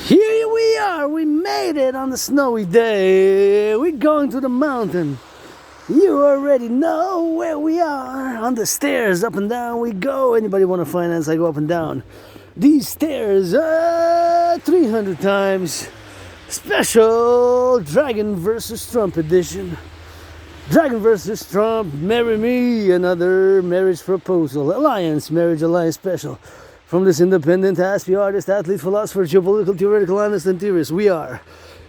Here we are, we made it on the snowy day. We're going to the mountain. You already know where we are. On the stairs, up and down we go. Anybody want to finance, I go up and down. These stairs, 300 times. Special Dragon vs. Trump edition. Dragon vs. Trump, marry me, another marriage proposal. Alliance, marriage alliance special. From this independent aspie artist, athlete, philosopher, geopolitical, theoretical, honest, and theorist, we are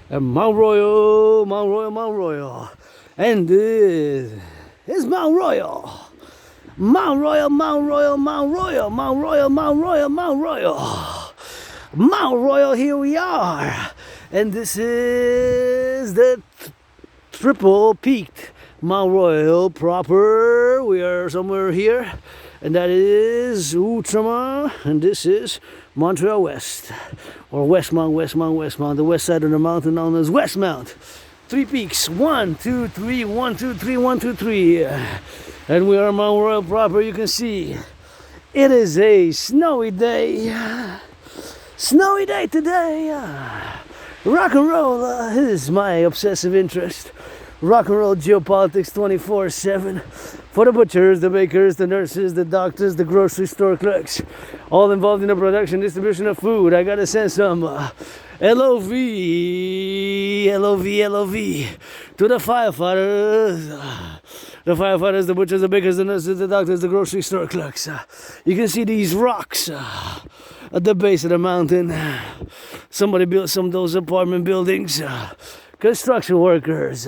Mount Royal, Mount Royal, Mount Royal. And this is Mount Royal. Mount Royal, Mount Royal, Mount Royal, Mount Royal, Mount Royal, Mount Royal. Mount Royal, here we are. And this is the triple peaked Mount Royal proper. We are somewhere here. And that is Outremont, and this is Montreal West, or Westmount, Westmount, Westmount, the west side of the mountain known as Westmount. 3 peaks, 1, 2, 3, 1, 2, 3, 1, 2, 3. And we are Mount Royal proper, you can see. It is a snowy day. Snowy day today. Rock and roll is my obsessive interest. Rock and roll geopolitics 24/7. For the butchers, the bakers, the nurses, the doctors, the grocery store clerks, all involved in the production, distribution of food. I gotta send some LOV to the firefighters. The firefighters, the butchers, the bakers, the nurses, the doctors, the grocery store clerks. You can see these rocks at the base of the mountain. Somebody built some of those apartment buildings. Construction workers.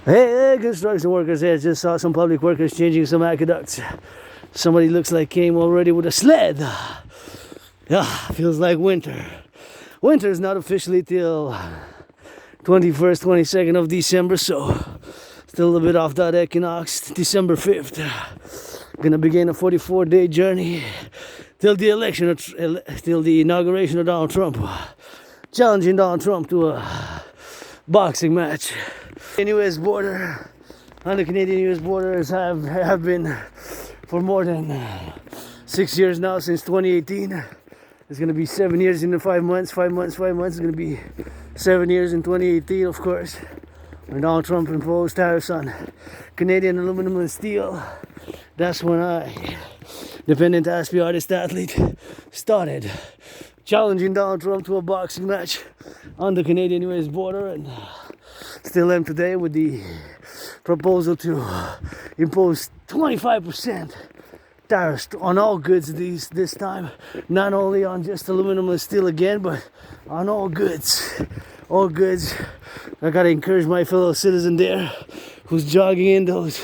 Hey, construction workers here. Just saw some public workers changing some aqueducts. Somebody looks like came already with a sled. Yeah, feels like winter. Winter is not officially till 21st, 22nd of December, so still a little bit off that equinox. December 5th. Gonna begin a 44-day journey till the election, till the inauguration of Donald Trump. Challenging Donald Trump to a boxing match. The US border, on the Canadian-US borders, have been for more than 6 years now, since 2018. It's going to be 7 years in 5 months. 5 months. It's going to be 7 years in 2018, of course, when Donald Trump imposed tariffs on Canadian aluminum and steel. That's when I, dependent aspie artist athlete, started challenging Donald Trump to a boxing match on the Canadian-US border, and still am today with the proposal to impose 25% tariffs on all goods this time, not only on just aluminum and steel again, but on all goods. All goods. I gotta encourage my fellow citizen there who's jogging indoors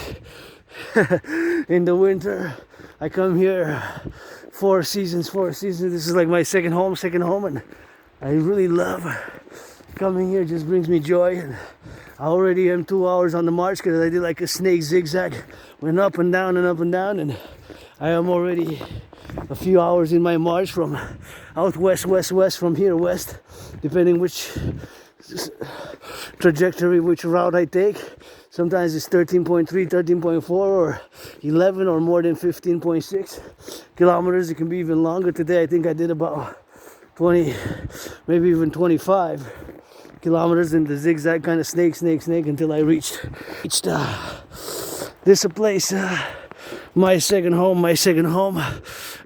in the winter. I come here 4 seasons. This is like my second home, and I really love coming here. Just brings me joy. And I already am 2 hours on the march because I did like a snake zigzag, went up and down, and I am already a few hours in my march from out west from here west, depending which trajectory, which route I take. Sometimes it's 13.3, 13.4, or 11, or more than 15.6 kilometers. It can be even longer. Today I think I did about 20, maybe even 25 kilometers in the zigzag kind of snake until I reached this place, my second home.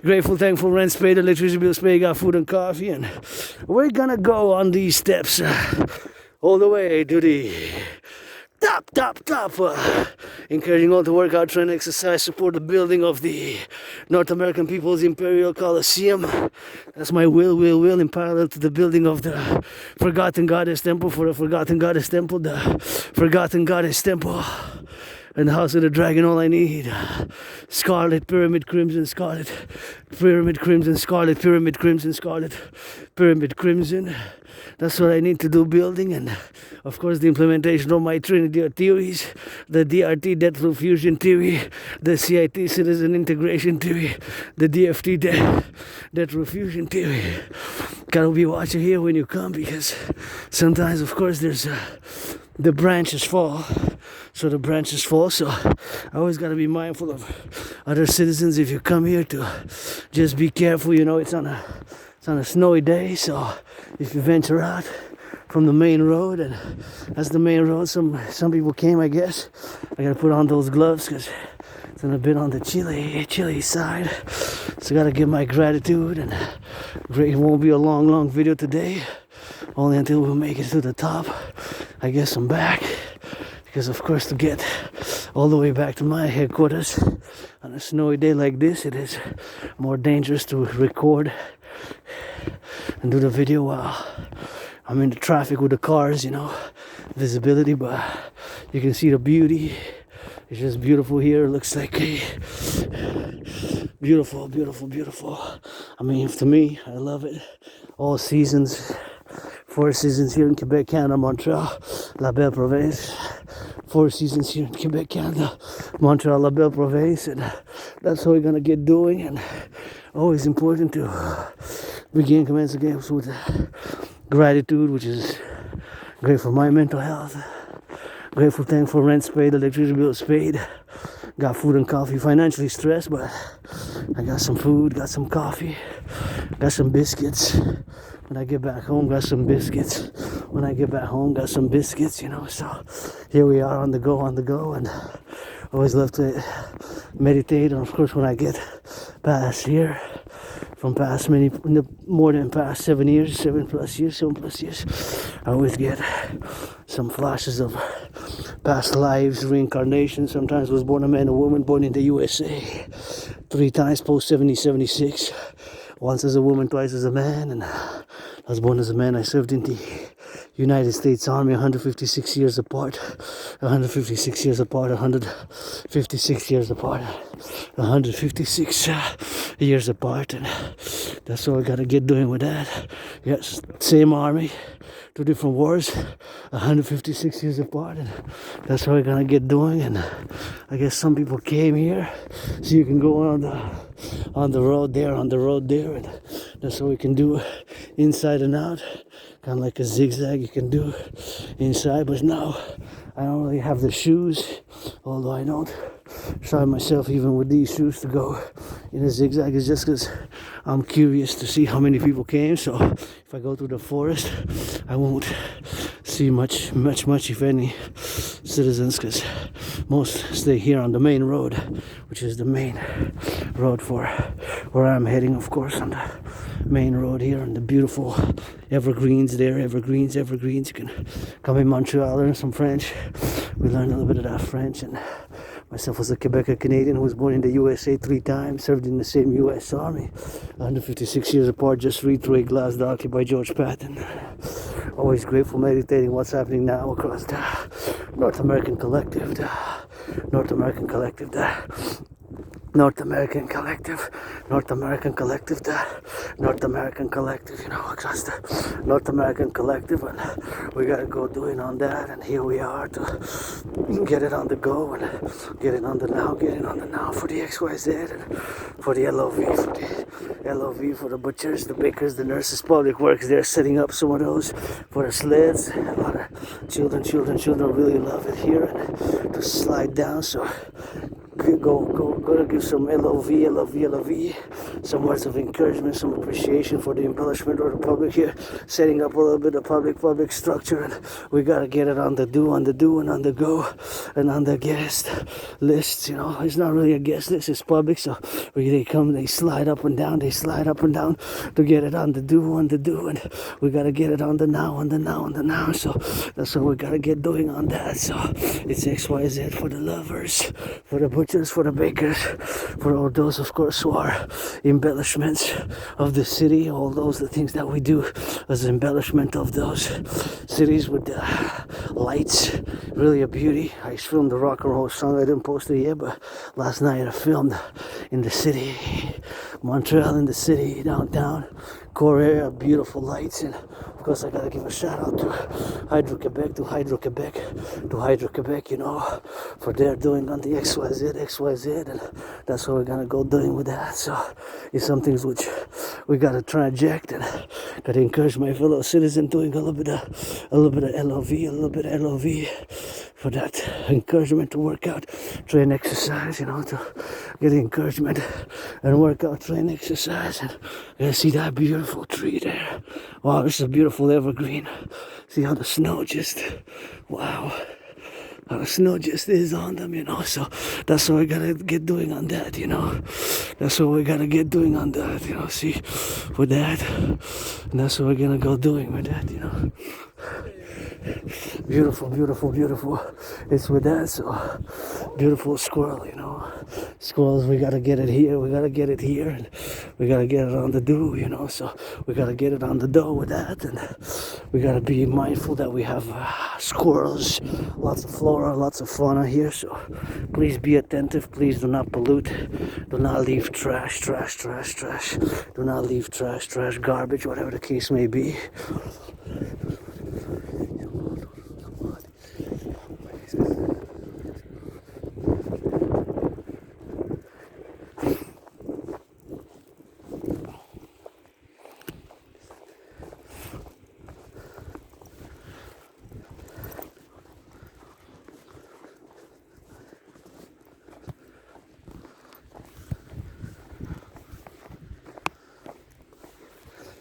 Grateful, thankful, rent paid, electricity bills paid, got food and coffee, and we're gonna go on these steps all the way to the top, encouraging all to work out, train, exercise, support the building of the North American People's Imperial Coliseum. That's my will, in parallel to the building of the Forgotten Goddess Temple, the Forgotten Goddess Temple, and the House of the Dragon. All I need, scarlet, pyramid, crimson, scarlet, pyramid, crimson, scarlet, pyramid, crimson, scarlet, pyramid, crimson. That's what I need to do building, and of course the implementation of my Trinity of theories, the DRT debt flow fusion theory, the CIT citizen integration theory, the DFT debt flow fusion theory. Gotta be watching here when you come, because sometimes of course there's the branches fall. So I always got to be mindful of other citizens if you come here, to just be careful. It's on a It's on a snowy day, so if you venture out from the main road, and that's the main road, some people came, I guess. I gotta put on those gloves because it's a bit on the chilly side. So I gotta give my gratitude, and it won't be a long video today, only until we make it to the top. I guess I'm back, because of course to get all the way back to my headquarters on a snowy day like this, it is more dangerous to record and do the video while I'm in the traffic with the cars, visibility, but you can see the beauty. It's just beautiful here. It looks like beautiful. I mean, to me, I love it. All seasons, 4 seasons here in Quebec, Canada, Montreal, La Belle Province. 4 seasons here in Quebec, Canada, Montreal, La Belle Province, and that's what we're gonna get doing. And always important to commence the games with gratitude, which is great for my mental health. Grateful, thankful, rent's paid, electricity bills paid. Got food and coffee, financially stressed, but I got some food, got some coffee, got some biscuits. When I get back home, got some biscuits. When I get back home, got some biscuits, So here we are on the go, and always love to meditate. And of course, when I get past here, from past more than past 7 years, 7+ years, I always get some flashes of past lives, reincarnation. Sometimes I was born a man or woman, born in the USA. 3 times post 76. Once as a woman, twice as a man. And I was born as a man. I served in the United States Army, 156 years apart. 156 years apart. 156 years apart. 156 years apart. And that's what I gotta get doing with that. Yes, same army, 2 different wars, 156 years apart, and that's what we're gonna get doing. And I guess some people came here so you can go on the road there, and that's what we can do inside and out, kind of like a zigzag you can do inside. But now I don't really have the shoes, although I don't try myself even with these shoes to go in a zigzag. It's just because I'm curious to see how many people came. So if I go through the forest, I won't see much if any citizens, because most stay here on the main road, which is the main road for where I'm heading, of course, on the main road here, and the beautiful evergreens there, evergreens. You can come in Montreal, learn some French. We learned a little bit of that French. And myself was a Quebec Canadian who was born in the USA 3 times, served in the same US Army, 156 years apart, just read through A Glass Darkly by George Patton. Always grateful, meditating what's happening now across the North American Collective, North American Collective, across the North American Collective, and we gotta go doing on that. And here we are to get it on the go and get it on the now for the XYZ, and for the LOV, for the butchers, the bakers, the nurses, Publik works. They're setting up some of those for the sleds. A lot of children really love it here, and to slide down. So go to give some LOV, some words of encouragement, some appreciation for the embellishment of the Publik here, setting up a little bit of public structure. And we gotta get it on the do, and on the go, and on the guest lists. It's not really a guest list, it's Publik. So they slide up and down to get it on the do, and we gotta get it on the now. So that's what we gotta get doing on that. So it's XYZ for the lovers, for the butchers, for the bakers, for all those, of course, who are embellishments of the city, all those the things that we do as embellishment of those cities with the lights. Really a beauty. I filmed the rock and roll song. I didn't post it yet, but last night I filmed in the city, Montreal, in the city, downtown, core area, beautiful lights. And of course I gotta give a shout out to Hydro-Quebec, for their doing on the XYZ, and that's what we're gonna go doing with that. So it's some things which we gotta traject, and gotta encourage my fellow citizens doing a little bit of LOV, for that encouragement to work out, train, exercise, to get the encouragement and work out, train, exercise. And you see that beautiful tree there. Wow, this is a beautiful evergreen. See how the snow just, wow, how the snow just is on them, so that's what we gotta get doing on that, that's what we gotta get doing on that, see, with that, and that's what we're gonna go doing with that, Beautiful, beautiful, beautiful. It's with that, so beautiful squirrel, Squirrels, we gotta get it here, and we gotta get it on the do, so we gotta get it on the dough with that, and we gotta be mindful that we have squirrels, lots of flora, lots of fauna here, so please be attentive, please do not pollute, do not leave trash, do not leave trash, garbage, whatever the case may be.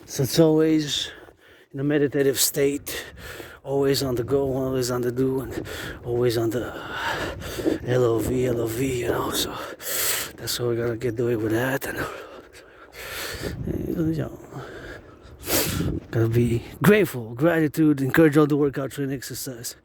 So it's always in a meditative state, always on the go, always on the do, and always on the LOV, so that's what we gotta get doing with that. And gotta be grateful, gratitude, encourage all the workout, train, exercise.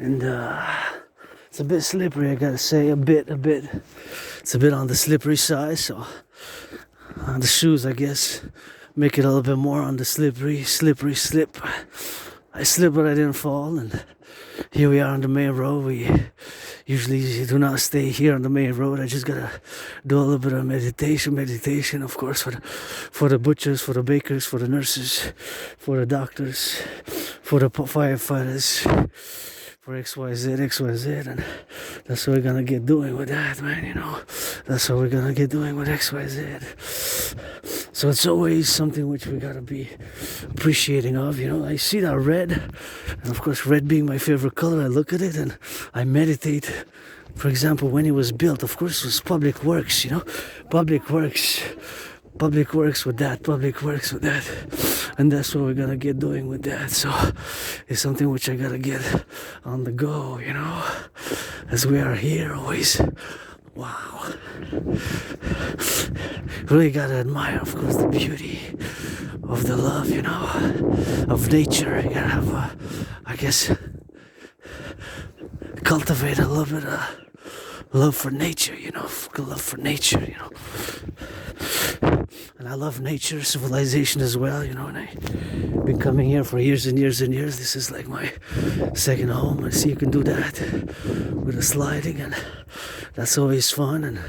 And it's a bit slippery, I gotta say, a bit. It's a bit on the slippery side, so the shoes, I guess, make it a little bit more on the slippery slip. I slipped, but I didn't fall, and here we are on the main road. We usually do not stay here on the main road. I just gotta do a little bit of meditation, of course, for the butchers, for the bakers, for the nurses, for the doctors, for the firefighters, for XYZ, and that's what we're gonna get doing with that, man, That's what we're gonna get doing with XYZ. So it's always something which we gotta be appreciating of, I see that red, and of course red being my favorite color, I look at it and I meditate. For example, when it was built, of course it was Public Works, Public works with that, and that's what we're gonna get doing with that. So it's something which I gotta get on the go, as we are here always. Wow, really gotta admire, of course, the beauty of the love, of nature. You gotta have, I guess, cultivate a little bit of love for nature, And I love nature, civilization as well, and I've been coming here for years and years. This is like my second home. I see you can do that with the sliding, and that's always fun. And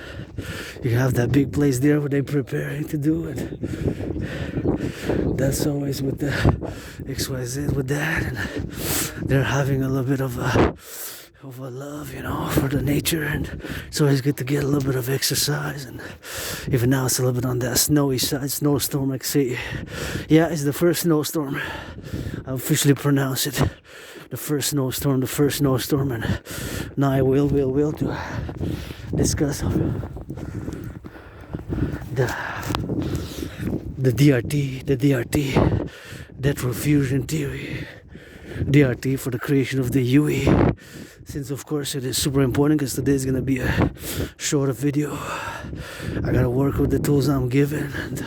you have that big place there where they're preparing to do it. That's always with the XYZ with that, and they're having a little bit of a love, for the nature, and it's always good to get a little bit of exercise. And even now it's a little bit on that snowy side, snowstorm, like say, yeah, it's the first snowstorm. I officially pronounce it the first snowstorm, and now I will to discuss the DRT, Death Fusion Theory, DRT for the creation of the UE. Since of course it is super important, because today is gonna be a shorter video. I gotta work with the tools I'm given, and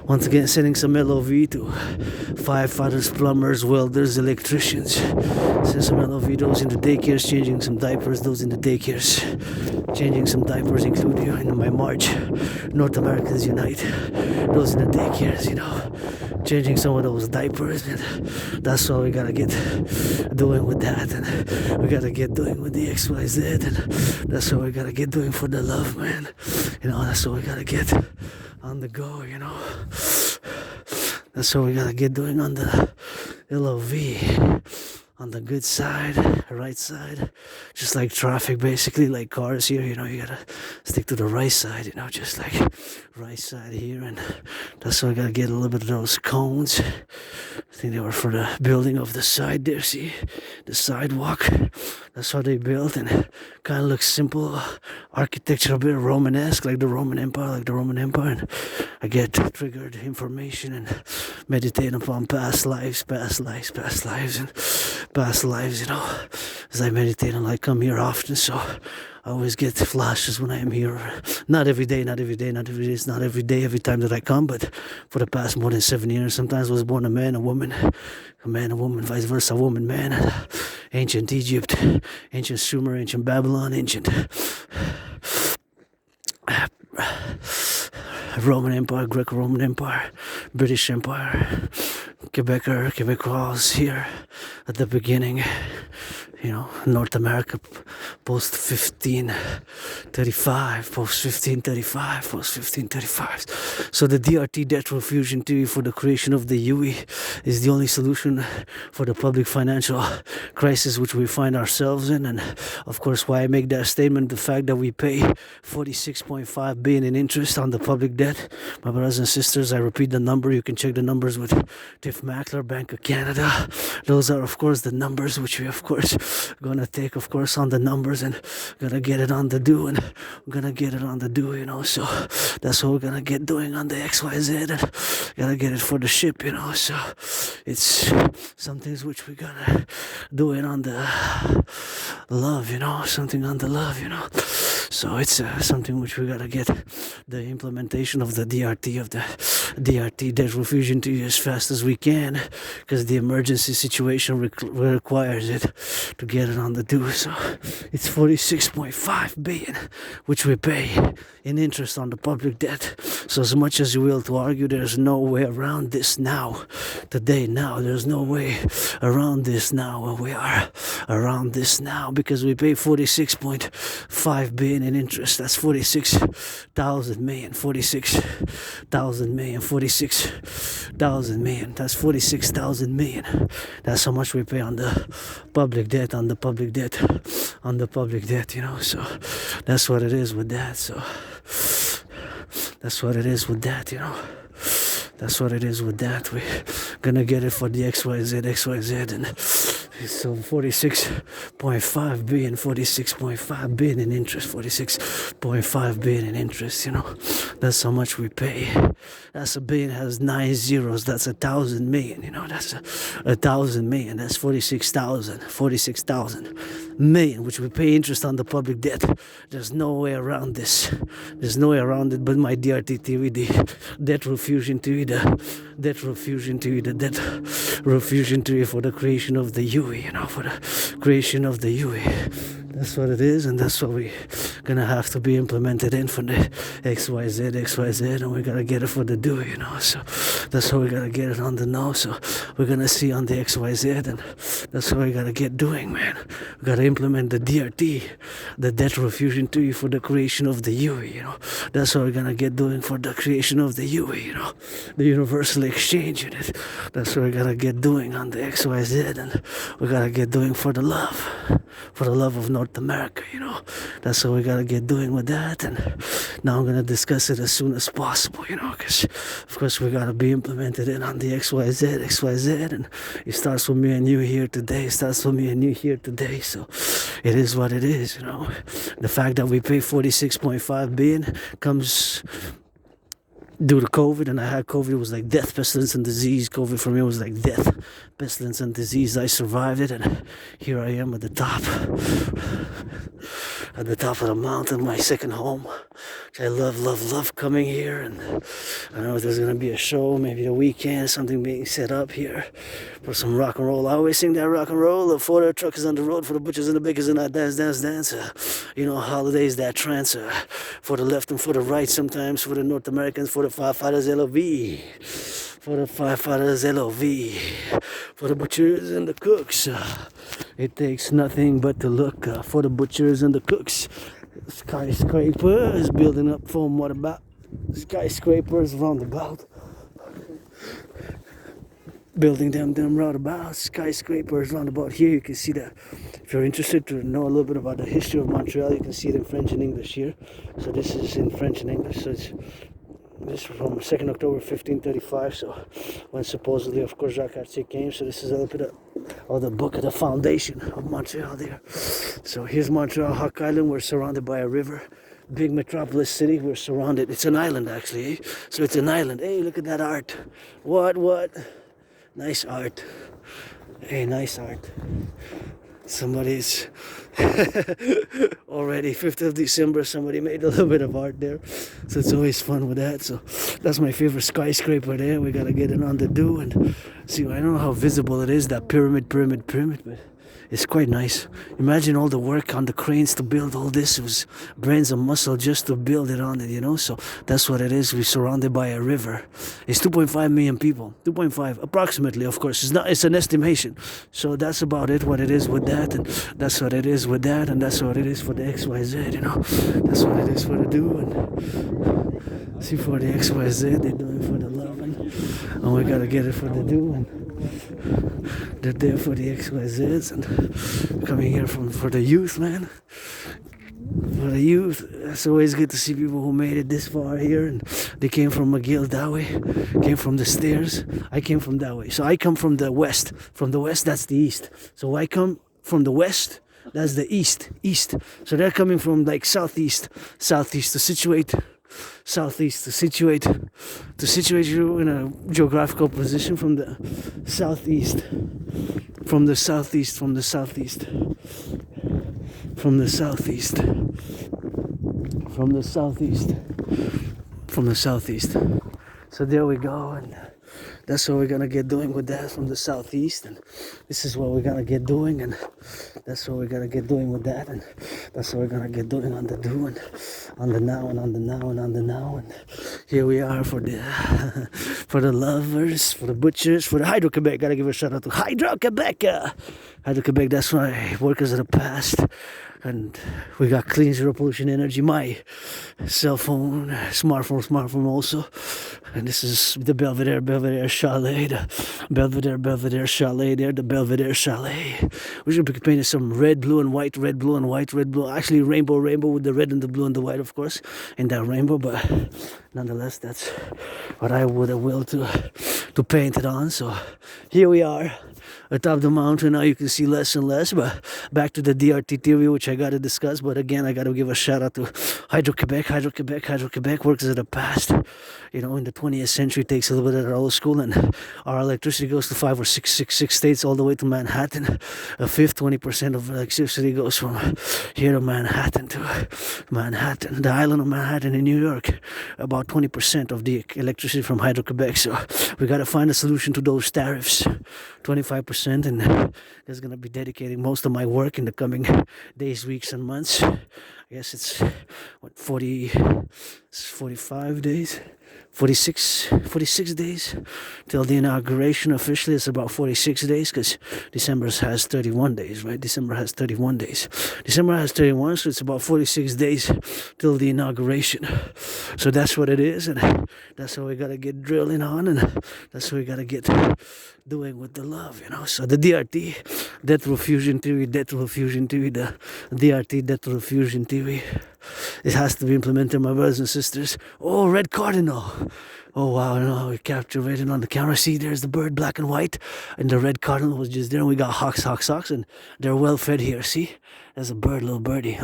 once again sending some LOV to firefighters, plumbers, welders, electricians. Send some LOV, those in the daycares, changing some diapers, those in the daycares, changing some diapers, including in my march, North Americans Unite, those in the daycares, changing some of those diapers, and that's what we gotta get doing with that, and we gotta get doing with the XYZ, and that's what we gotta get doing for the love, man. You know, that's what we gotta get on the go, you know. That's what we gotta get doing on the LOV, on the good side, right side, just like traffic, basically, like cars here, you know, you gotta stick to the right side, you know, just like right side here, and that's why I gotta get a little bit of those cones. I think they were for the building of the side there, see, the sidewalk, that's how they built, and kind of looks simple, architecture, a bit Romanesque, like the Roman Empire, and I get triggered information and meditate upon past lives, and past lives, you know, as I meditate and I come here often, so I always get flashes when I am here. Not every day, it's not every day, every time that I come, but for the past more than 7 years, sometimes I was born a man, a woman, vice versa, woman, man, ancient Egypt, ancient Sumer, ancient Babylon, ancient Roman Empire, Greco-Roman Empire, British Empire, Quebecois here at the beginning, you know, North America post 1535. So the DRT, debt fusion theory for the creation of the UE, is the only solution for the public financial crisis which we find ourselves in. And of course, why I make that statement, the fact that we pay 46.5 billion in interest on the public debt. My brothers and sisters, I repeat the number. You can check the numbers with Tiff Mackler, Bank of Canada. Those are, of course, the numbers which we, of course, gonna take, of course, on the numbers, and gonna get it on the do, and we're gonna get it on the do, you know. So that's what we're gonna get doing on the XYZ, and gotta get it for the ship, you know. So it's some things which we gotta do it on the love, you know, something on the love, you know. So it's something which we gotta get the implementation of the DRT, debt refusion to as fast as we can, because the emergency situation requires it to get it on the do. So it's 46.5 billion which we pay in interest on the public debt. So as much as you will to argue, there's no way around this now, today, now, there's no way around this now, where we are around this now, because we pay 46.5 billion in interest. That's 46,000 million, 46,000 million, 46,000 million. That's 46,000 million. That's how much we pay on the public debt, you know. So that's what it is with that. So that's what it is with that, you know. That's what it is with that. We're gonna get it for the XYZ, and so 46.5 billion in interest, 46.5 billion in interest, you know. That's how much we pay. That's a billion, has 9 zeros. That's 1,000 million, you know. That's 1,000 million. That's 46,000 million, which we pay interest on the public debt. There's no way around this. There's no way around it but my DRT theory, the debt refusion theory, the debt refusion theory for the creation of the UE, you know, for the creation of the UE. That's what it is, and that's what we gonna have to be implemented in for the XYZ, and we gotta get it for the do, you know. So that's how we gotta get it on the know. So we're gonna see on the XYZ, and that's what we gotta get doing, man. We gotta implement the DRT, the debt refusion theory for the creation of the UE, you know. That's what we're gonna get doing for the creation of the UE, you know, the universal exchange unit. That's what we gotta get doing on the XYZ, and we gotta get doing for the love of North America, you know. That's what we gotta get doing with that, and now I'm gonna discuss it as soon as possible, you know, because of course we gotta be implemented in on the XYZ, and it starts with me and you here today. So it is what it is, you know. The fact that we pay 46.5 billion comes due to COVID, and I had COVID. It was like death, pestilence, and disease. COVID for me was like death, pestilence, and disease. I survived it, and here I am at the top of the mountain, my second home. I love coming here, and I know there's gonna be a show, maybe a weekend, something being set up here for some rock and roll. I always sing that rock and roll. The for the truckers on the road, for the butchers and the bakers, and that dance. You know, holidays, that trance, for the left and for the right, sometimes for the North Americans, for the firefighters, LOV. For the firefighters, LOV. For the butchers and the cooks. It takes nothing but to look. For the butchers and the cooks. Skyscrapers building up from what about? Skyscrapers roundabout. Building them roundabouts, skyscrapers roundabout. Here you can see that. If you're interested to know a little bit about the history of Montreal, you can see it in French and English here. So this is in French and English. So it's this is from 2nd October 1535. So when supposedly, of course, Jacques Cartier came. So this is a little bit of the book of the foundation of Montreal there. So here's Montreal, Hawk Island. We're surrounded by a river. Big metropolis city. We're surrounded. It's an island actually. Eh? So it's an island. Hey, look at that art. What? Nice art. Hey, nice art. Somebody's already 5th of December, somebody made a little bit of art there. So it's always fun with that. So that's my favorite skyscraper there. We gotta get it on the do and see. I don't know how visible it is, that pyramid, but it's quite nice. Imagine all the work on the cranes to build all this. It was brains and muscle just to build it on it, you know. So that's what it is. We're surrounded by a river. It's 2.5 million people. 2.5 approximately, of course. It's an estimation. So that's about it, what it is with that. And that's what it is with that. And that's what it is for the XYZ, you know. That's what it is for the do. And see, for the XYZ, they're doing for the love. And we got to get it for the do. And they're there for the XYZs and coming here for the youth, man. For the youth, it's always good to see people who made it this far here, and they came from McGill that way, came from the stairs. I came from that way, so I come from the west. From the west, that's the east. So I come from the west, that's the east. So they're coming from like southeast to situate. Southeast to situate you in a geographical position from the southeast, from the southeast. So there we go, and that's what we're gonna get doing with that from the southeast, and this is what we're gonna get doing, and that's what we're gonna get doing with that, and that's what we're gonna get doing on the do and on the now and on the now and on the now. And here we are for the for the lovers, for the butchers, for the Hydro-Quebec. Gotta give a shout out to Hydro-Quebec. Hydro-Quebec, that's my workers of the past. And we got clean zero pollution energy, my cell phone, smartphone also. And this is the Belvedere Chalet, the Belvedere Chalet there, the Belvedere Chalet. We should be painted some red, blue, and white, red, blue, and white, red, blue. Actually, rainbow with the red and the blue and the white, of course, in that rainbow. But nonetheless, that's what I would have willed to paint it on. So here we are. Atop the mountain now, you can see less and less, but back to the DRT theory, which I got to discuss. But again, I got to give a shout out to Hydro-Quebec works of the past. You know, in the 20th century, takes a little bit of the old school, and our electricity goes to 5 or 6 states all the way to Manhattan. A fifth, 20% of electricity goes from here to Manhattan, the island of Manhattan in New York. About 20% of the electricity from Hydro-Quebec. So we got to find a solution to those tariffs. 25%, and that's gonna be dedicating most of my work in the coming days, weeks, and months. I guess it's 45 days, 46 days till the inauguration. Officially it's about 46 days, because December has 31 days, right? December has 31, so it's about 46 days till the inauguration. So that's what it is, and that's what we gotta get drilling on, and that's what we gotta get doing with the love, you know. So the DRT, death through fusion theory, the DRT, death through fusion theory, it has to be implemented, my brothers and sisters. Oh, red cardinal. Oh wow, no, we captured it on the camera. See, there's the bird, black and white, and the red cardinal was just there, and we got hawks, and they're well fed here. See, there's a bird, a little birdie.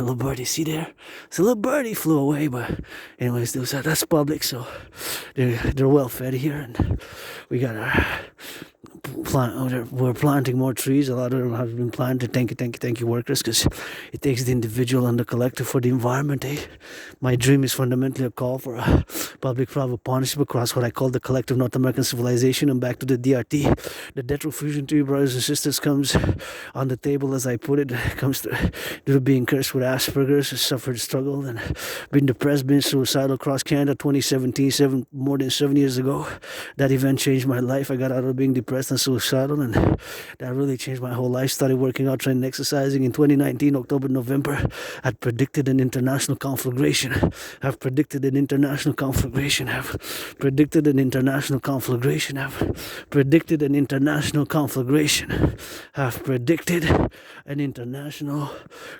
See there? So a little birdie flew away, but anyways, that's Publik, so they're well fed here, and we got our we're planting more trees. A lot of them have been planted. Thank you, workers, because it takes the individual and the collective for the environment. My dream is fundamentally a call for a public-private partnership across what I call the collective North American civilization and back to the DRT. The debt refusion theory, brothers and sisters, comes on the table, as I put it. Comes to being cursed with Asperger's, suffered struggle, and been depressed, been suicidal across Canada. 2017, more than 7 years ago. That event changed my life. I got out of being depressed and suicidal, and that really changed my whole life. Started working out, training, exercising in 2019, October, November. I'd predicted an international conflagration. I've predicted an international conflagration. I've predicted an international conflagration. I've predicted an international conflagration. I've predicted an international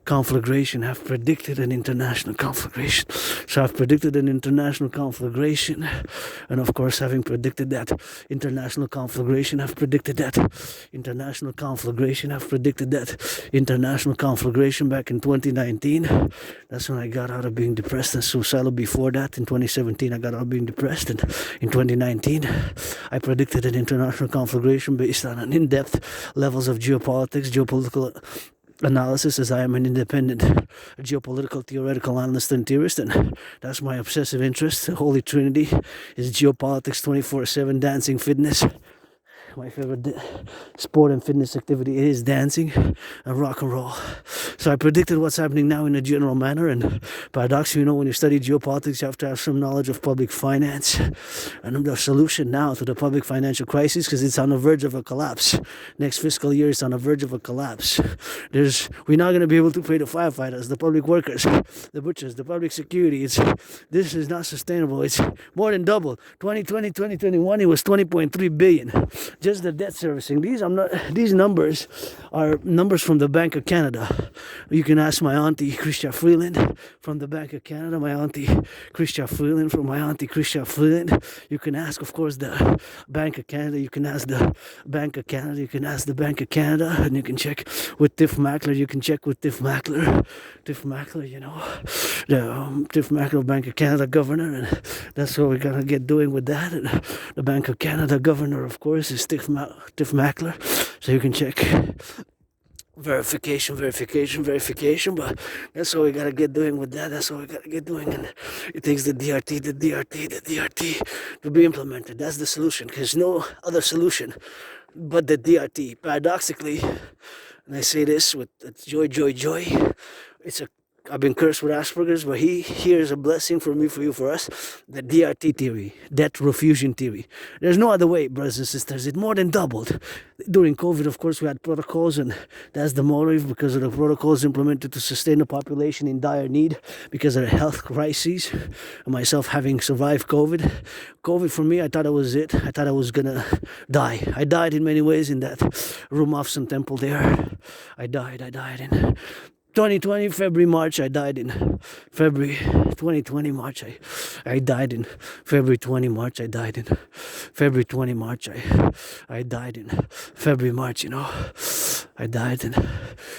conflagration. I've predicted an international conflagration. So I've predicted an international conflagration, and of course, having predicted that international conflagration, I've predicted that international conflagration. I've predicted that international conflagration back in 2019. That's when I got out of being depressed and suicidal. Before that, in 2017, I got out of being depressed, and in 2019, I predicted an international conflagration based on an in-depth levels of geopolitics, geopolitical analysis, as I am an independent geopolitical theoretical analyst and theorist, and that's my obsessive interest. The Holy Trinity is geopolitics 24/7, dancing, fitness. My favorite sport and fitness activity is dancing and rock and roll. So I predicted what's happening now in a general manner, and paradoxically, when you study geopolitics, you have to have some knowledge of public finance and the solution now to the public financial crisis, because it's on the verge of a collapse. Next fiscal year is on the verge of a collapse. We're not going to be able to pay the firefighters, the public workers, the butchers, the public security. This is not sustainable. It's more than double. 2020, 2021, it was 20.3 billion. Just the debt servicing. These numbers are numbers from the Bank of Canada. You can ask my auntie Christia Freeland from the Bank of Canada, my auntie Christia Freeland from my auntie Christia Freeland. You can ask, of course, the Bank of Canada. You can ask the Bank of Canada. You can ask the Bank of Canada, and you can check with Tiff Mackler. You can check with Tiff Mackler. Tiff Mackler, the Tiff Mackler, Bank of Canada governor, and that's what we're gonna get doing with that. And the Bank of Canada governor, of course, is Tiff Mackler. So you can check verification, but that's what we gotta get doing with that. That's what we gotta get doing, and it takes the DRT to be implemented. That's the solution, because no other solution but the DRT. Paradoxically, and I say this with joy, I've been cursed with Asperger's, but here's a blessing for me, for you, for us. The DRT theory, debt refusion theory. There's no other way, brothers and sisters. It more than doubled. During COVID, of course, we had protocols, and that's the motive, because of the protocols implemented to sustain the population in dire need because of the health crises. And myself having survived COVID. COVID for me, I thought it was it. I thought I was gonna die. I died in many ways in that room off some temple there. I died in 2020, February, March. I died in February 2020, March. I died in February 20, March. I died in February 20, March. I died in February, March, I died, and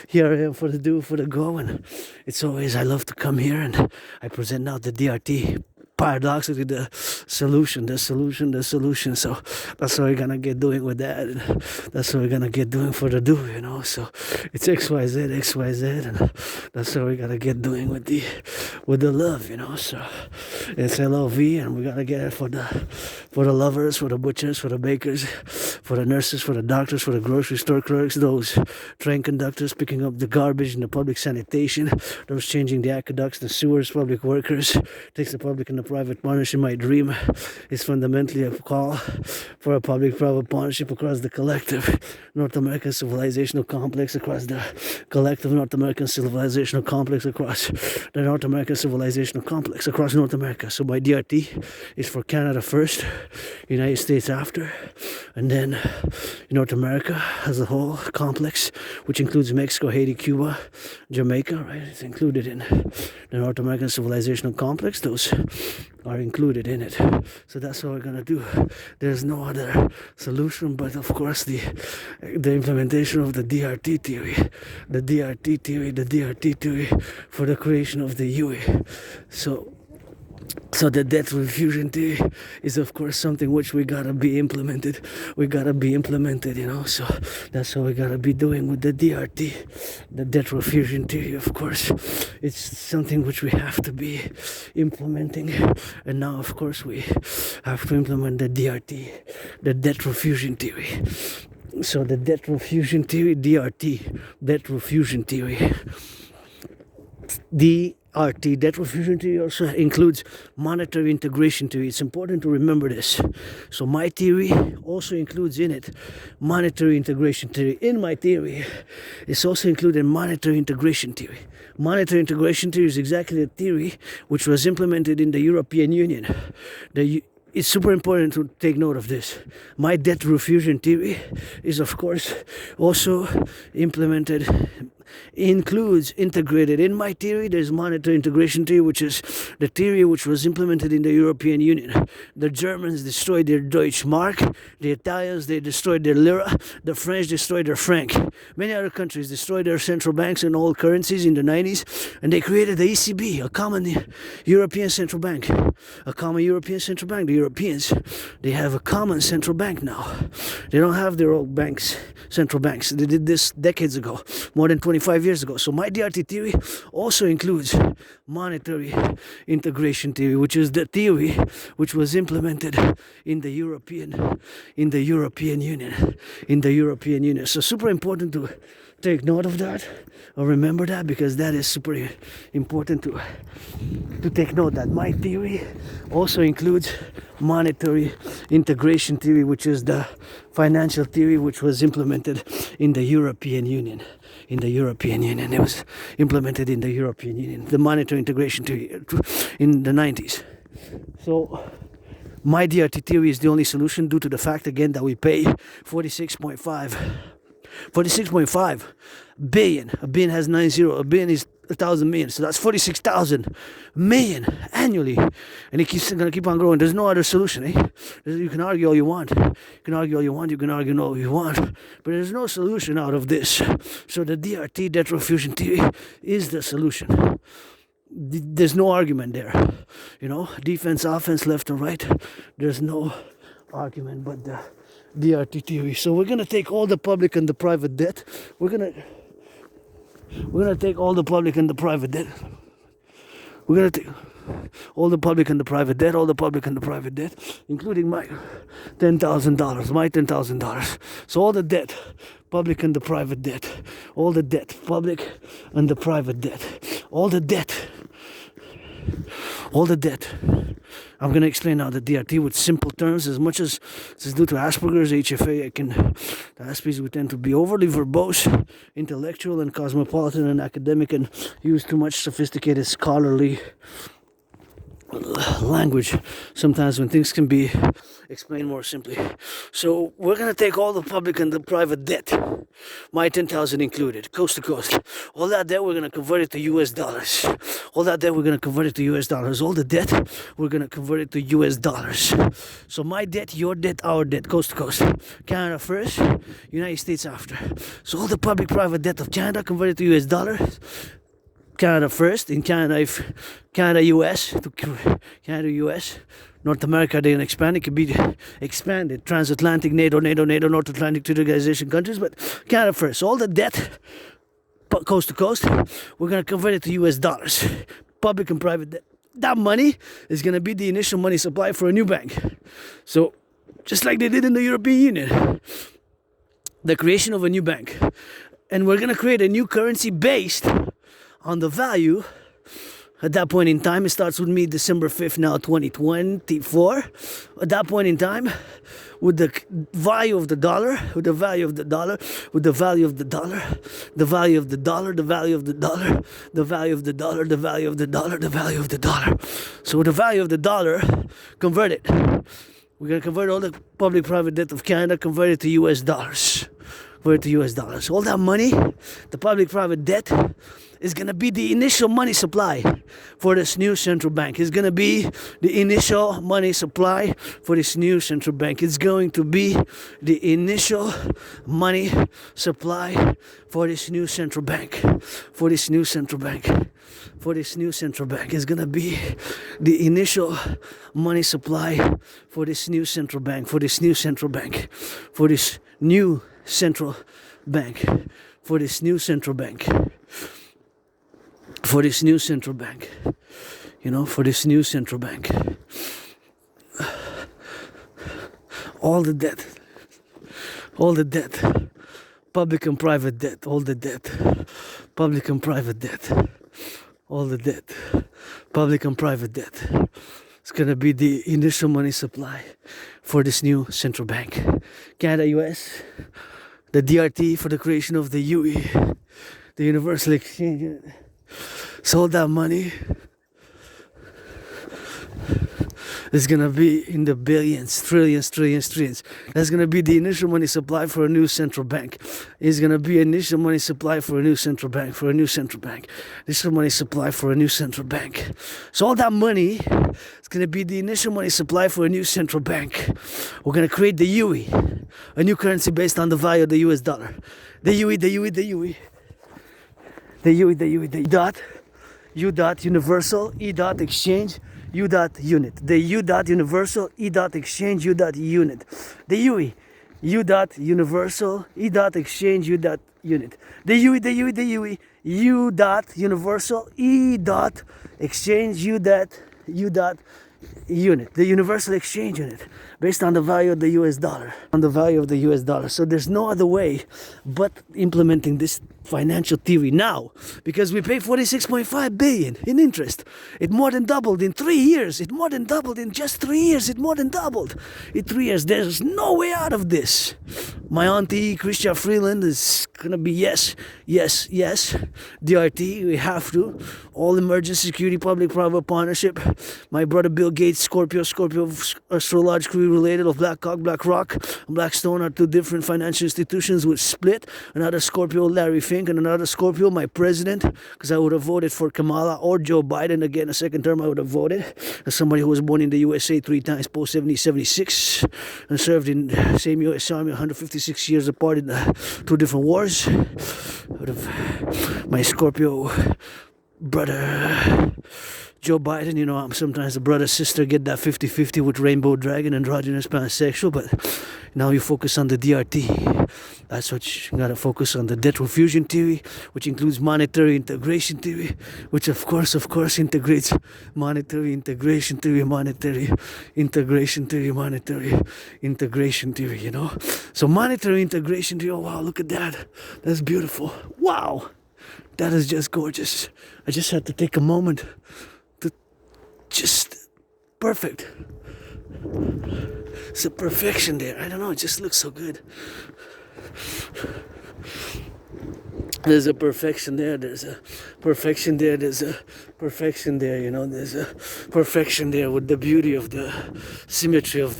here I am for the do, for the go, and it's always, I love to come here, and I present now the DRT. Paradoxically, the solution. So that's what we're gonna get doing with that, and that's what we're gonna get doing for the do, So it's XYZ, and that's what we gotta get doing with the love, So it's LOV, and we gotta get it for the lovers, for the butchers, for the bakers, for the nurses, for the doctors, for the grocery store clerks, those train conductors picking up the garbage in the public sanitation, those changing the aqueducts, the sewers, public workers. Takes the public and the private partnership. My dream is fundamentally a call for a public-private partnership across the collective North American civilizational complex, across the collective North American civilizational complex, across the North American civilizational complex, across North America. So my DRT is for Canada first, United States after, and then North America as a whole complex, which includes Mexico, Haiti, Cuba, Jamaica, right? It's included in the North American civilizational complex. Those are included in it. So that's what we're gonna do. There's no other solution but, of course, the implementation of the DRT theory for the creation of the UE. So So the debt refusion theory is, of course, something which we gotta be implemented. We gotta be implemented, So that's what we gotta be doing with the DRT, the debt refusion theory. Of course, it's something which we have to be implementing. And now, of course, we have to implement the DRT, the debt refusion theory. So the debt refusion theory, DRT, debt refusion theory. DRT, debt refusion theory, also includes monetary integration theory. It's important to remember this. So my theory also includes in it monetary integration theory. In my theory, it's also included monetary integration theory. Monetary integration theory is exactly the theory which was implemented in the European Union. It's super important to take note of this. My debt refusion theory is, of course, also includes integrated. In my theory, there's monetary integration theory, which is the theory which was implemented in the European Union. The Germans destroyed their Deutschmark, the Italians, they destroyed their lira, the French destroyed their franc. Many other countries destroyed their central banks and all currencies in the 90s, and they created the ECB, a common European central bank. A common European central bank. The Europeans, they have a common central bank now. They don't have their own banks, central banks. They did this decades ago, more than 25 years ago. So my DRT theory also includes monetary integration theory, which is the theory which was implemented in the European Union. So super important to take note of that, or remember that, because that is super important to take note that my theory also includes monetary integration theory, which is the financial theory which was implemented in the European Union. It was implemented in the European Union, the monetary integration theory in the 90s. So my DRT theory is the only solution, due to the fact, again, that we pay 46.5 billion. A billion has 90. A billion is 1,000 million. So that's 46,000 million annually. And it keeps going to keep on growing. There's no other solution. You can argue all you want. You can argue all you want. But there's no solution out of this. So the DRT, debt refusion theory, is the solution. There's no argument there. Defense, offense, left and right. There's no argument but the DRT theory. So we're gonna take all the public and the private debt. We're gonna take all the public and the private debt. We're gonna take all the public and the private debt, including my $10,000, my $10,000. So all the debt, public and the private debt, all the debt, public and the private debt, all the debt. I'm going to explain now the DRT with simple terms. As much as this is due to Asperger's, HFA, the Aspies would tend to be overly verbose, intellectual and cosmopolitan and academic, and use too much sophisticated scholarly language sometimes when things can be explained more simply. So we're going to take all the public and the private debt, my 10,000 included, coast to coast. All that debt we're going to convert it to US dollars. All the debt we're going to convert it to US dollars. So my debt, your debt, our debt, coast to coast. Canada first, United States after. So all the public private debt of Canada converted to US dollars. Canada first. In Canada, if Canada US, North America, they can expand. It could be expanded. Transatlantic, NATO, North Atlantic Treaty Organization countries, but Canada first. So all the debt, coast to coast, we're going to convert it to US dollars. Public and private debt. That money is going to be the initial money supply for a new bank. So, just like they did in the European Union, the creation of a new bank. And we're going to create a new currency based on the value. At that point in time, it starts with me December 5th now, 2024. At that point in time, with the value of the dollar, the value of the dollar. So with the value of the dollar, convert it. We're going to convert all the public-private debt of Canada, convert it to US dollars. All that money, the public-private debt, is going to be the initial money supply for this new central bank. It's going to be the initial money supply for this new central bank. It's going to be the initial money supply for this new central bank. For this new central bank. For this new central bank. It's going to be the initial money supply for this new central bank. For this new central bank. For this new central bank. For this new central bank. For this new central bank. You know, for this new central bank. All the debt. All the debt. Public and private debt. All the debt. Public and private debt. All the debt. Public and private debt. It's going to be the initial money supply for this new central bank. Canada, US, the DRT for the creation of the UE, the Universal Exchange Unit. So that money is going to be in the billions, trillions. That's going to be the initial money supply for a new central bank. It's going to be initial money supply for a new central bank, for a new central bank. Initial money supply for a new central bank. So all that money is going to be the initial money supply for a new central bank. We're going to create the UE, a new currency based on the value of the US dollar. The UE. Dot, U dot universal, E dot exchange, U dot unit. The U dot universal, E dot exchange, U dot unit. The UE, U dot universal, E dot exchange, U dot unit. The UE, U dot universal, E dot exchange, U dot unit. The universal exchange unit based on the value of the US dollar. On the value of the US dollar. So there's no other way but implementing this financial theory now, because we pay 46.5 billion in interest. It more than doubled in 3 years. It more than doubled in just 3 years. It more than doubled in 3 years. There's no way out of this. My auntie Christian Freeland is gonna be yes. DRT, we have to. All emergency security, public-private partnership. My brother Bill Gates, Scorpio, astrologically related of Black Rock, and Blackstone are two different financial institutions which split. Another Scorpio, Larry Fink, and another Scorpio, my president, because I would have voted for Kamala or Joe Biden again a second term. I would have voted as somebody who was born in the USA 3 times post 76 and served in the same US Army 156 years apart in 2 different wars. I would have my Scorpio brother Joe Biden, you know, sometimes the brother-sister get that 50-50 with rainbow dragon, androgynous, pansexual, but now you focus on the DRT. That's what you gotta focus on, the debt fusion theory, which includes monetary integration theory, which of course integrates monetary integration theory, monetary integration theory, monetary integration theory, you know. So monetary integration theory, oh wow, look at that. That's beautiful. Wow. That is just gorgeous. I just had to take a moment to just perfect. It's a perfection there. I don't know, it just looks so good. There's a perfection there, there's a perfection there, there's a perfection there, you know, there's a perfection there with the beauty of the symmetry of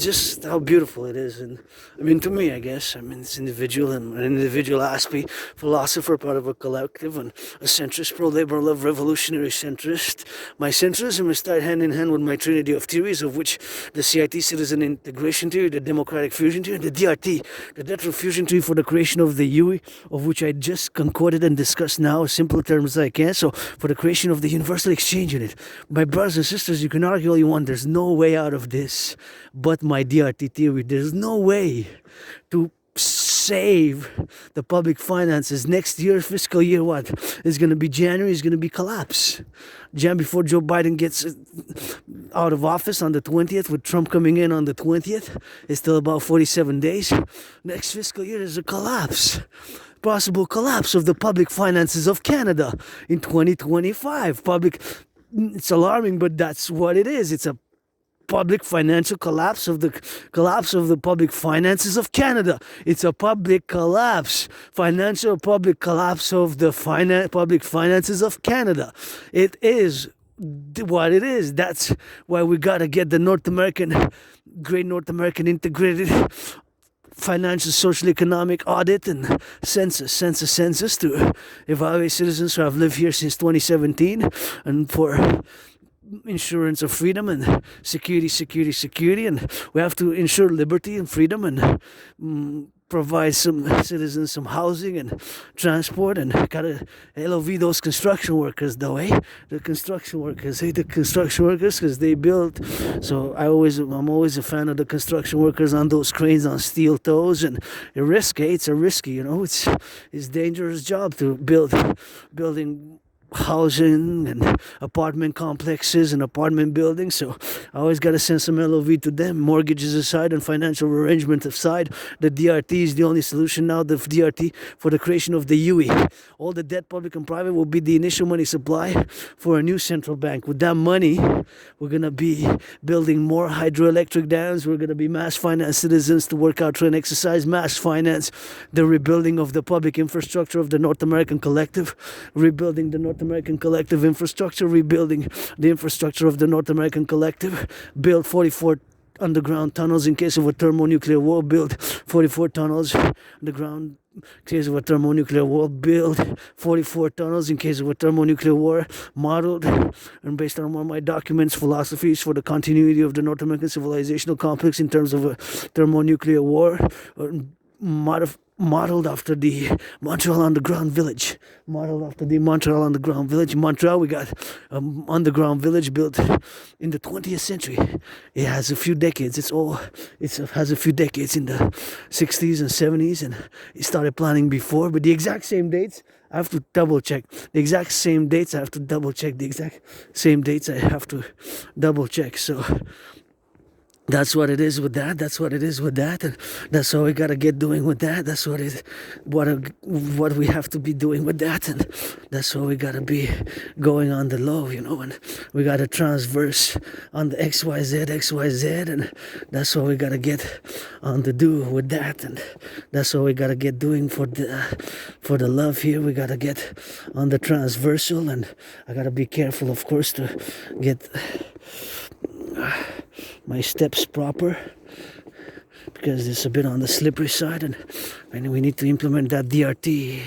just how beautiful it is. And I mean, to me, I guess, I mean, it's individual, and an individual aspect, philosopher, part of a collective, and a centrist, pro-labor, love, revolutionary centrist. My centrism is tied hand in hand with my trinity of theories, of which the CIT, citizen integration theory, the democratic fusion theory, the DRT, the debt fusion theory for the creation of the UE, of which I just concorded and discussed now as simple terms as I can. So for the creation of the universal exchange unit. My brothers and sisters, you can argue all you want, there's no way out of this but my DRT theory. There's no way to save the public finances. Next year, fiscal year, what is going to be January, is going to be collapse. Before Joe Biden gets out of office on the 20th, with Trump coming in on the 20th, it's still about 47 days. Next fiscal year is a collapse. Possible collapse of the public finances of Canada in 2025. It's alarming, but that's what it is. It's a public financial collapse of the public finances of Canada. It's a public collapse, financial public collapse of the public finances of Canada. It is what it is. That's why we gotta get the Great North American integrated financial, social, economic audit and census to evaluate citizens who have lived here since 2017, and for insurance of freedom and security, and we have to ensure liberty and freedom and provide some citizens some housing and transport, and gotta LOV those construction workers though, eh? The construction workers because they build. So I'm always a fan of the construction workers on those cranes on steel toes, and it's risky, you know, it's dangerous job to building housing and apartment complexes and apartment buildings. So I always got to send some LOV to them. Mortgages aside and financial arrangement aside, the DRT is the only solution now. The DRT for the creation of the UE. All the debt, public and private, will be the initial money supply for a new central bank. With that money, we're going to be building more hydroelectric dams. We're going to be mass finance citizens to work out, train, exercise, mass finance the rebuilding of the public infrastructure of the North American Collective, rebuilding the North American Collective infrastructure, rebuilding the infrastructure of the North American Collective, build 44 underground tunnels in case of a thermonuclear war, build 44 tunnels underground in case of a thermonuclear war, build 44 tunnels in case of a thermonuclear war, modeled and based on one of my documents, philosophies for the continuity of the North American civilizational complex in terms of a thermonuclear war, modeled after the Montreal Underground Village. Montreal, we got an underground village built in the 20th century. It has a few decades. It has a few decades in the 60s and 70s, and it started planning before. But the exact same dates, I have to double check. So that's what it is with that. And that's what we gotta get doing with that. That's what we have to be doing with that, and that's what we gotta be going on the low, you know. And we gotta transverse on the XYZ, and that's what we gotta get on the do with that, and that's what we gotta get doing for the love here. We gotta get on the transversal, and I gotta be careful, of course, to get my steps proper, because it's a bit on the slippery side, and we need to implement that DRT,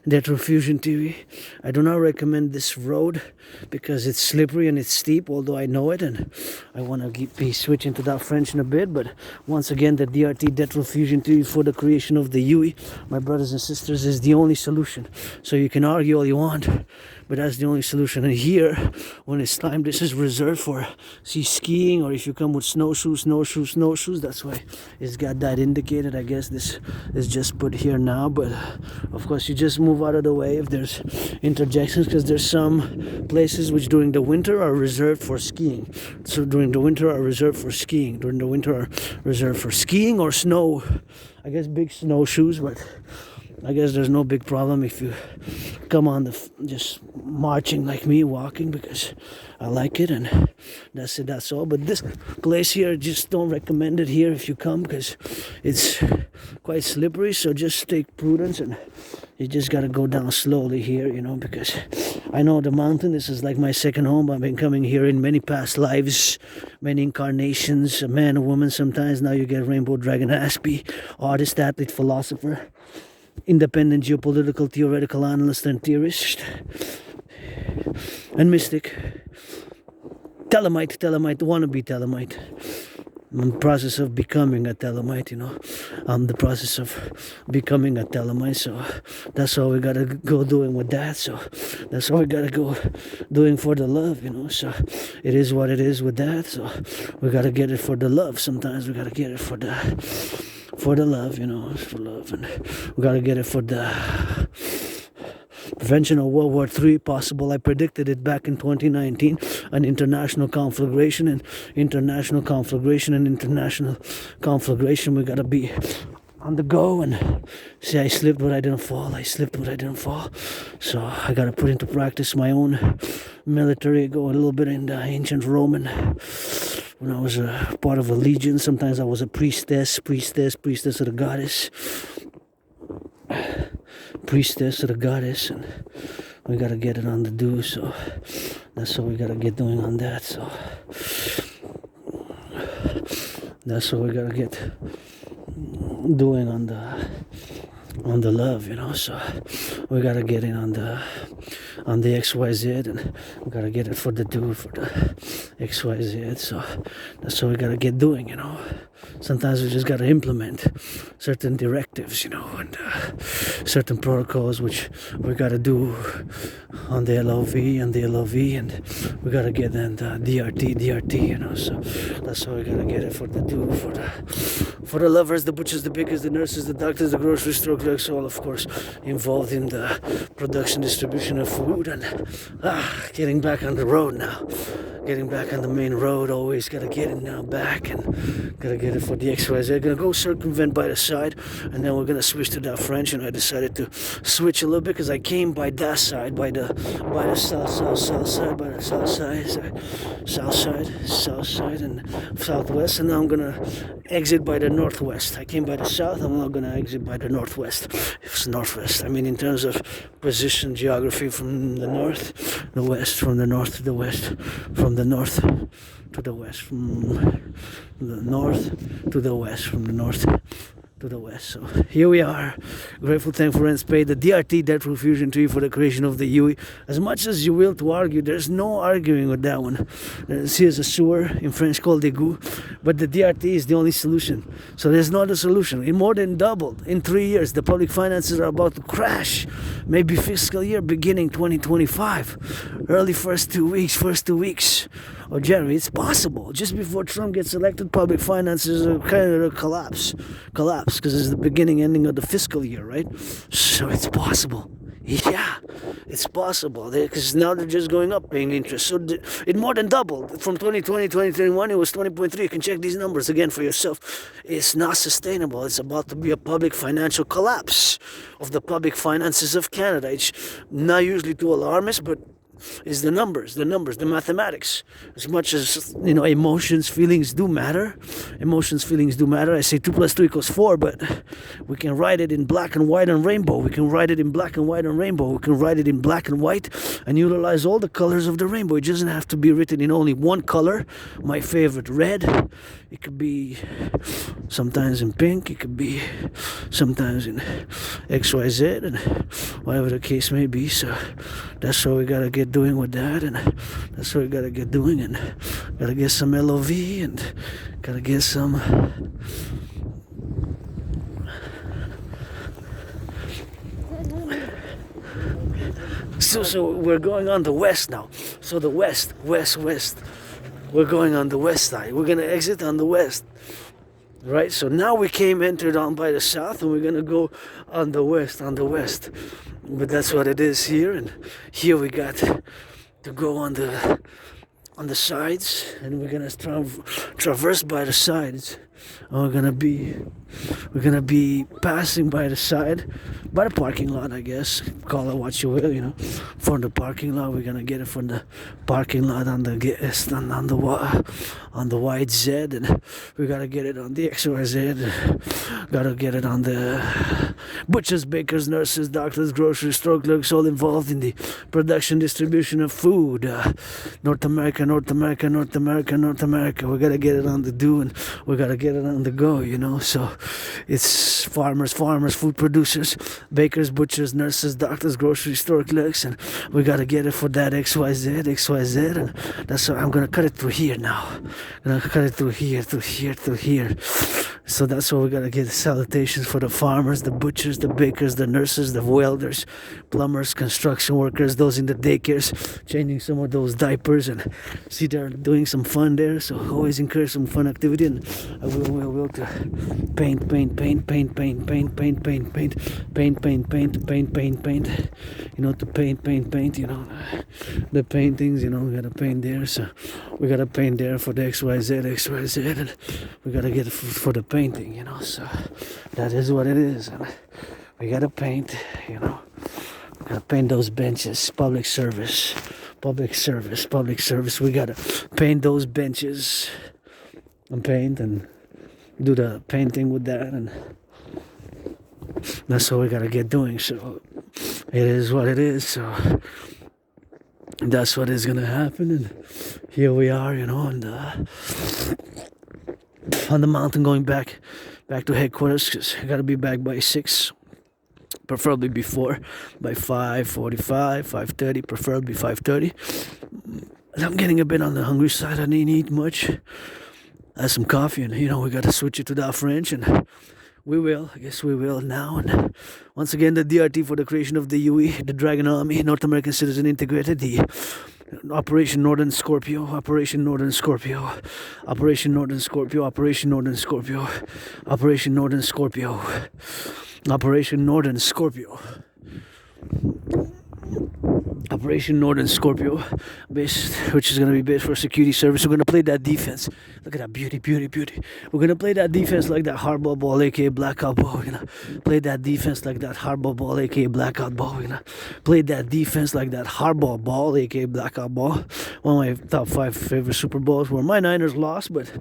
debt refusion theory. I do not recommend this road because it's slippery and it's steep, although I know it, and I want to be switching to that French in a bit. But once again, the DRT, debt refusion theory for the creation of the UE, my brothers and sisters, is the only solution. So you can argue all you want, but that's the only solution. And here, when it's time, this is reserved for skiing, or if you come with snowshoes. That's why it's got that indicated. I guess this is just put here now, but of course you just move out of the way if there's interjections, because there's some places which during the winter are reserved for skiing. So during the winter are reserved for skiing. Or snow. I guess big snowshoes, but I guess there's no big problem if you come on just marching like me, walking, because I like it, and that's all. But this place here, just don't recommend it here if you come, because it's quite slippery. So just take prudence, and you just gotta go down slowly here, you know, because I know the mountain, this is like my second home. I've been coming here in many past lives, many incarnations, a man, a woman sometimes. Now you get rainbow dragon Aspie, artist, athlete, philosopher, independent geopolitical theoretical analyst and theorist, and mystic, Telemite, wannabe Telemite. I'm in the process of becoming a Telemite, you know. I'm the process of becoming a Telemite, so that's all we gotta go doing with that. So that's all we gotta go doing for the love, you know. So it is what it is with that. So we gotta get it for the love. Sometimes we gotta get it for the love, you know, for love, and we gotta get it for the prevention of World War III possible. I predicted it back in 2019, an international conflagration. We gotta be on the go, and see, I slipped but I didn't fall. So I gotta put into practice my own military, go a little bit in the ancient Roman. When I was a part of a legion, sometimes I was a priestess of the goddess. And we gotta get it on the do, so that's what we gotta get doing on that. So that's what we gotta get doing on the love, so we gotta get in on the XYZ, and we gotta get it for the do for the XYZ. So that's what we gotta get doing, Sometimes we just gotta implement certain directives, and certain protocols which we gotta do on the LOV and the LOV, and we gotta get in the DRT, So that's how we gotta get it for the do for the lovers, the butchers, the bakers, the nurses, the doctors, the grocery store clerks, all of course involved in the production, distribution of food, and getting back on the road now. Getting back on the main road, always gotta get it now back, and gotta get it for the XYZ. Gonna go circumvent by the side, and then we're gonna switch to that French. And I decided to switch a little bit because I came by that side, by the south side, and southwest. And now I'm gonna exit by the northwest. I came by the south. I'm now gonna exit by the northwest. It's northwest. I mean, in terms of position, geography, from the north, the west, from the north to the west, from the north to the west, from the north to the west, from the north to the west. So here we are, grateful, thankful, and paid. The DRT, debt profusion tree, for the creation of the UE. As much as you will to argue, there's no arguing with that one. Here's a soeur, in French called égout, but the DRT is the only solution. So there's no other solution. It more than doubled in 3 years. The public finances are about to crash. Maybe fiscal year beginning 2025, early first two weeks of January. It's possible. Just before Trump gets elected, public finances are kind of collapse, because it's the beginning, ending of the fiscal year, right? So it's possible. Yeah, it's possible, because now they're just going up paying interest. So it more than doubled from 2020 2021. It was 20.3. You can check these numbers again for yourself. It's not sustainable. It's about to be a public financial collapse of the public finances of Canada. It's not usually too alarmist, but is the numbers, the mathematics. As much as, emotions, feelings do matter. I say 2 + 2 = 4, but we can write it in black and white and rainbow. We can write it in black and white and rainbow. We can write it in black and white and utilize all the colors of the rainbow. It doesn't have to be written in only one color. My favorite, red. It could be sometimes in pink. It could be sometimes in XYZ, and whatever the case may be. So that's what we gotta get doing with that, and that's what we gotta get doing, and gotta get some LOV, and gotta get some so we're going on the west now. So the west. We're going on the west side. We're gonna exit on the west. Right, so now we entered on by the south, and we're gonna go on the west. But that's what it is here, and here we got to go on the sides, and we're gonna traverse by the sides, and we're gonna be passing by the parking lot, I guess. Call it what you will, From the parking lot, we're gonna get it from the parking lot on the white Z, and we gotta get it on the XYZ. Gotta get it on the butchers, bakers, nurses, doctors, grocery store clerks, all involved in the production, distribution of food. North America. We gotta get it on the do, and we gotta get it on the go, So it's farmers, food producers, bakers, butchers, nurses, doctors, grocery store clerks, and we gotta get it for that XYZ, and that's why I'm gonna cut it through here now. I'm gonna cut it through here. So that's why we gotta get salutations for the farmers, the butchers, the bakers, the nurses, the welders, plumbers, construction workers, those in the daycares, changing some of those diapers, and see they're doing some fun there. So always encourage some fun activity, and I will to paint. To paint. The paintings. We gotta paint there. So we gotta paint there for the XYZ, and we gotta get it for the painting. So that is what it is, and we gotta paint. We gotta paint those benches. Public service. We gotta paint those benches and paint and do the painting with that, and that's what we gotta get doing. So it is what it is. So that's what is gonna happen, and here we are, and on the mountain going back to headquarters, because I gotta be back by 6, preferably before, by 5:45, 5:30, preferably 5:30. I'm getting a bit on the hungry side. I didn't eat much. I had some coffee, and we gotta switch it to that French, and we will. I guess we will now. And once again, the DRT for the creation of the UE, the Dragon Army, North American Citizen Integrated, the Operation Northern Scorpio, Operation Northern Scorpio, Operation Northern Scorpio, Operation Northern Scorpio, Operation Northern Scorpio, Operation Northern Scorpio. Operation Northern Scorpio, based, which is going to be based for security service. We're going to play that defense. Look at that beauty. We're going to play that defense like that hardball ball, aka blackout ball. We're going to play that defense like that hardball ball, aka blackout ball. We're going to play that defense like that hardball ball, aka blackout ball. One of my top 5 favorite Super Bowls, where my Niners lost, but it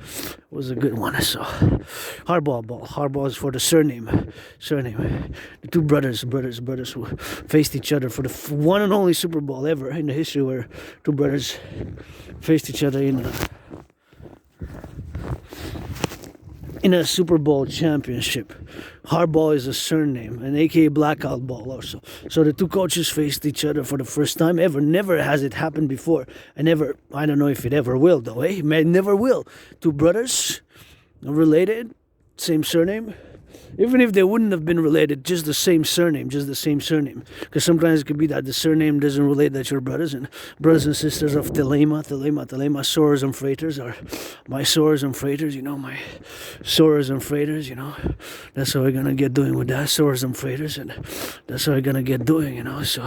was a good one. So, hardball ball. Hardball is for the surname. The two brothers who faced each other for the one and only Super Bowl ever in the history, where two brothers faced each other in a Super Bowl championship. Hardball is a surname, and aka blackout ball also. So the two coaches faced each other for the first time ever. Never has it happened before. I don't know if it ever will though, eh? It never will. Two brothers, related, same surname. Even if they wouldn't have been related, just the same surname. Because sometimes it could be that the surname doesn't relate that you're brothers and sisters of Telema, soeurs and freighters, or my soeurs and freighters, my soeurs and freighters, That's what we're going to get doing with that, soeurs and freighters, and that's what we're going to get doing, So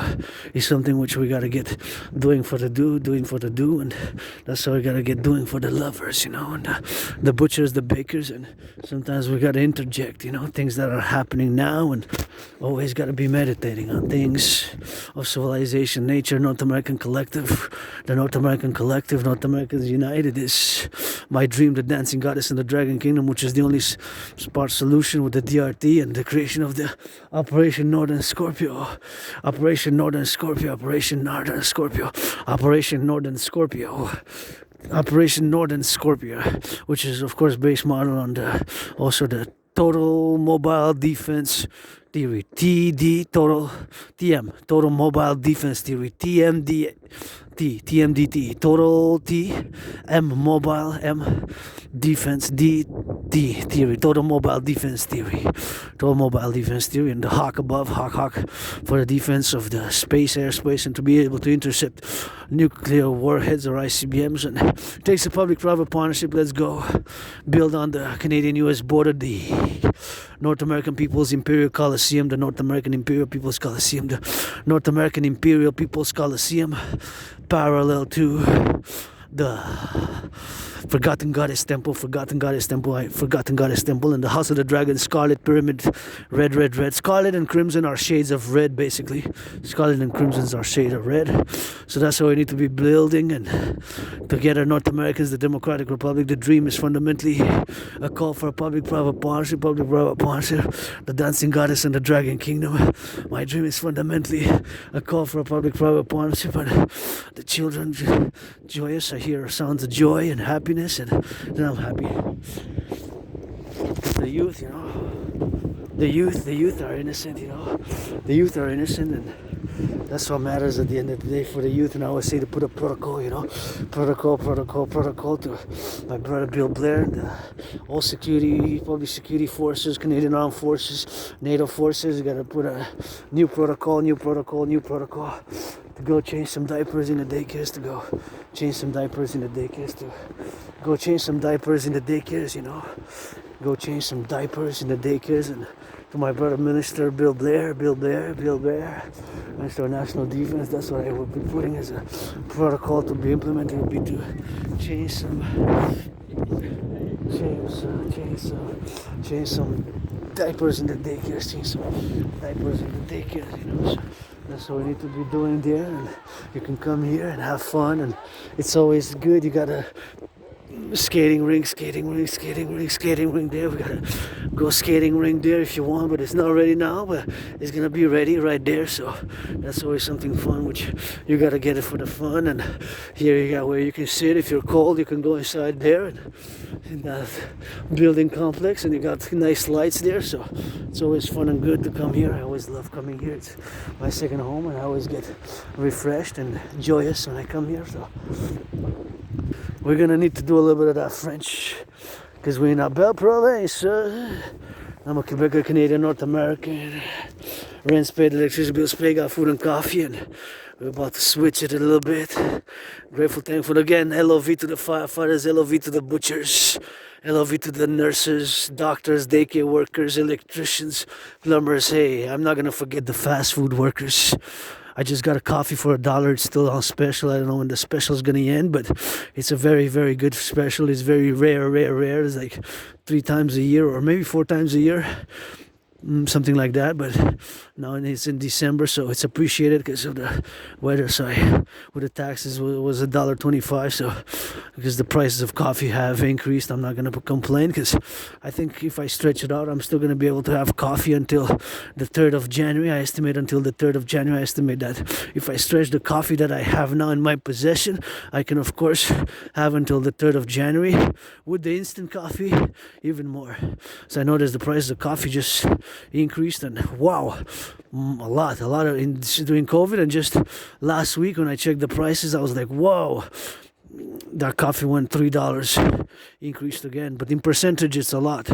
it's something which we got to get doing for the do, and that's what we got to get doing for the lovers, and the butchers, the bakers, and sometimes we got to interject, things that are happening now, and always got to be meditating on things of civilization, nature, North American Collective, the North American Collective, North Americans United is my dream, the dancing goddess in the Dragon Kingdom, which is the only smart solution with the DRT and the creation of the Operation Northern Scorpio, Operation Northern Scorpio, Operation Northern Scorpio, Operation Northern Scorpio. Operation Northern Scorpio, which is of course based model on the Total Mobile Defense Theory, Total Mobile Defense Theory, TMDT, Total Mobile Defense Theory, Total Mobile Defense Theory, and the Hawk above, Hawk for the defense of the airspace, and to be able to intercept nuclear warheads or ICBMs. And it takes a public-private partnership. Let's go build on the Canadian-U.S. border, the North American People's Imperial Coliseum, the North American Imperial People's Coliseum, the North American Imperial People's Coliseum, parallel to the Forgotten Goddess Temple, and the House of the Dragon, Scarlet Pyramid, red. Scarlet and crimson are shades of red, basically. Scarlet and crimsons are shades of red. So that's how we need to be building, and together, North Americans, the Democratic Republic, the dream is fundamentally a call for a public-private partnership, the Dancing Goddess and the Dragon Kingdom. My dream is fundamentally a call for a public-private partnership, and the children joyous. I hear sounds of joy and happiness, and then I'm happy. The youth, the youth are innocent, The youth are innocent, and that's what matters at the end of the day for the youth. And I always say to put a protocol, protocol to my brother Bill Blair, the all security, public security forces, Canadian Armed Forces, NATO forces. You got to put a new protocol. To go change some diapers in the daycares, Go change some diapers in the daycares, and to my brother Minister Bill Blair, Minister of National Defense. That's what I would be putting as a protocol to be implemented, would be to change some diapers in the daycares, So that's what we need to be doing there, and you can come here and have fun, and it's always good. You gotta skating ring there. We gotta go skating ring there if you want, but it's not ready now, but it's gonna be ready right there. So that's always something fun, which you gotta get it for the fun. And here you got where you can sit. If you're cold, you can go inside there and in that building complex, and you got nice lights there. So it's always fun and good to come here. I always love coming here. It's my second home, and I always get refreshed and joyous when I come here. So we're gonna need to do a little bit of that French, because we're in a belle province. I'm a Quebecer, Canadian, North American. Rent's paid, electricity bills paid, got food and coffee, and we're about to switch it a little bit. Grateful, thankful again. LOV to the firefighters, LOV to the butchers, LOV to the nurses, doctors, daycare workers, electricians, plumbers. Hey, I'm not gonna forget the fast food workers. I just got a coffee for $1. It's still on special. I don't know when the special is gonna end, but it's a very, very good special. It's very rare. It's like 3 times a year, or maybe 4 times a year, something like that. But now it's in December, so it's appreciated because of the weather. So with the taxes, was $1.25. So because the prices of coffee have increased, I'm not gonna complain, because I think if I stretch it out, I'm still gonna be able to have coffee until the 3rd of January. I estimate until the 3rd of January. I estimate that if I stretch the coffee that I have now in my possession, I can of course have until the 3rd of January. With the instant coffee, even more. So I noticed the price of coffee just increased, and wow, a lot of during COVID. And just last week when I checked the prices, I was like, whoa, that coffee went $3, increased again. But in percentage, it's a lot.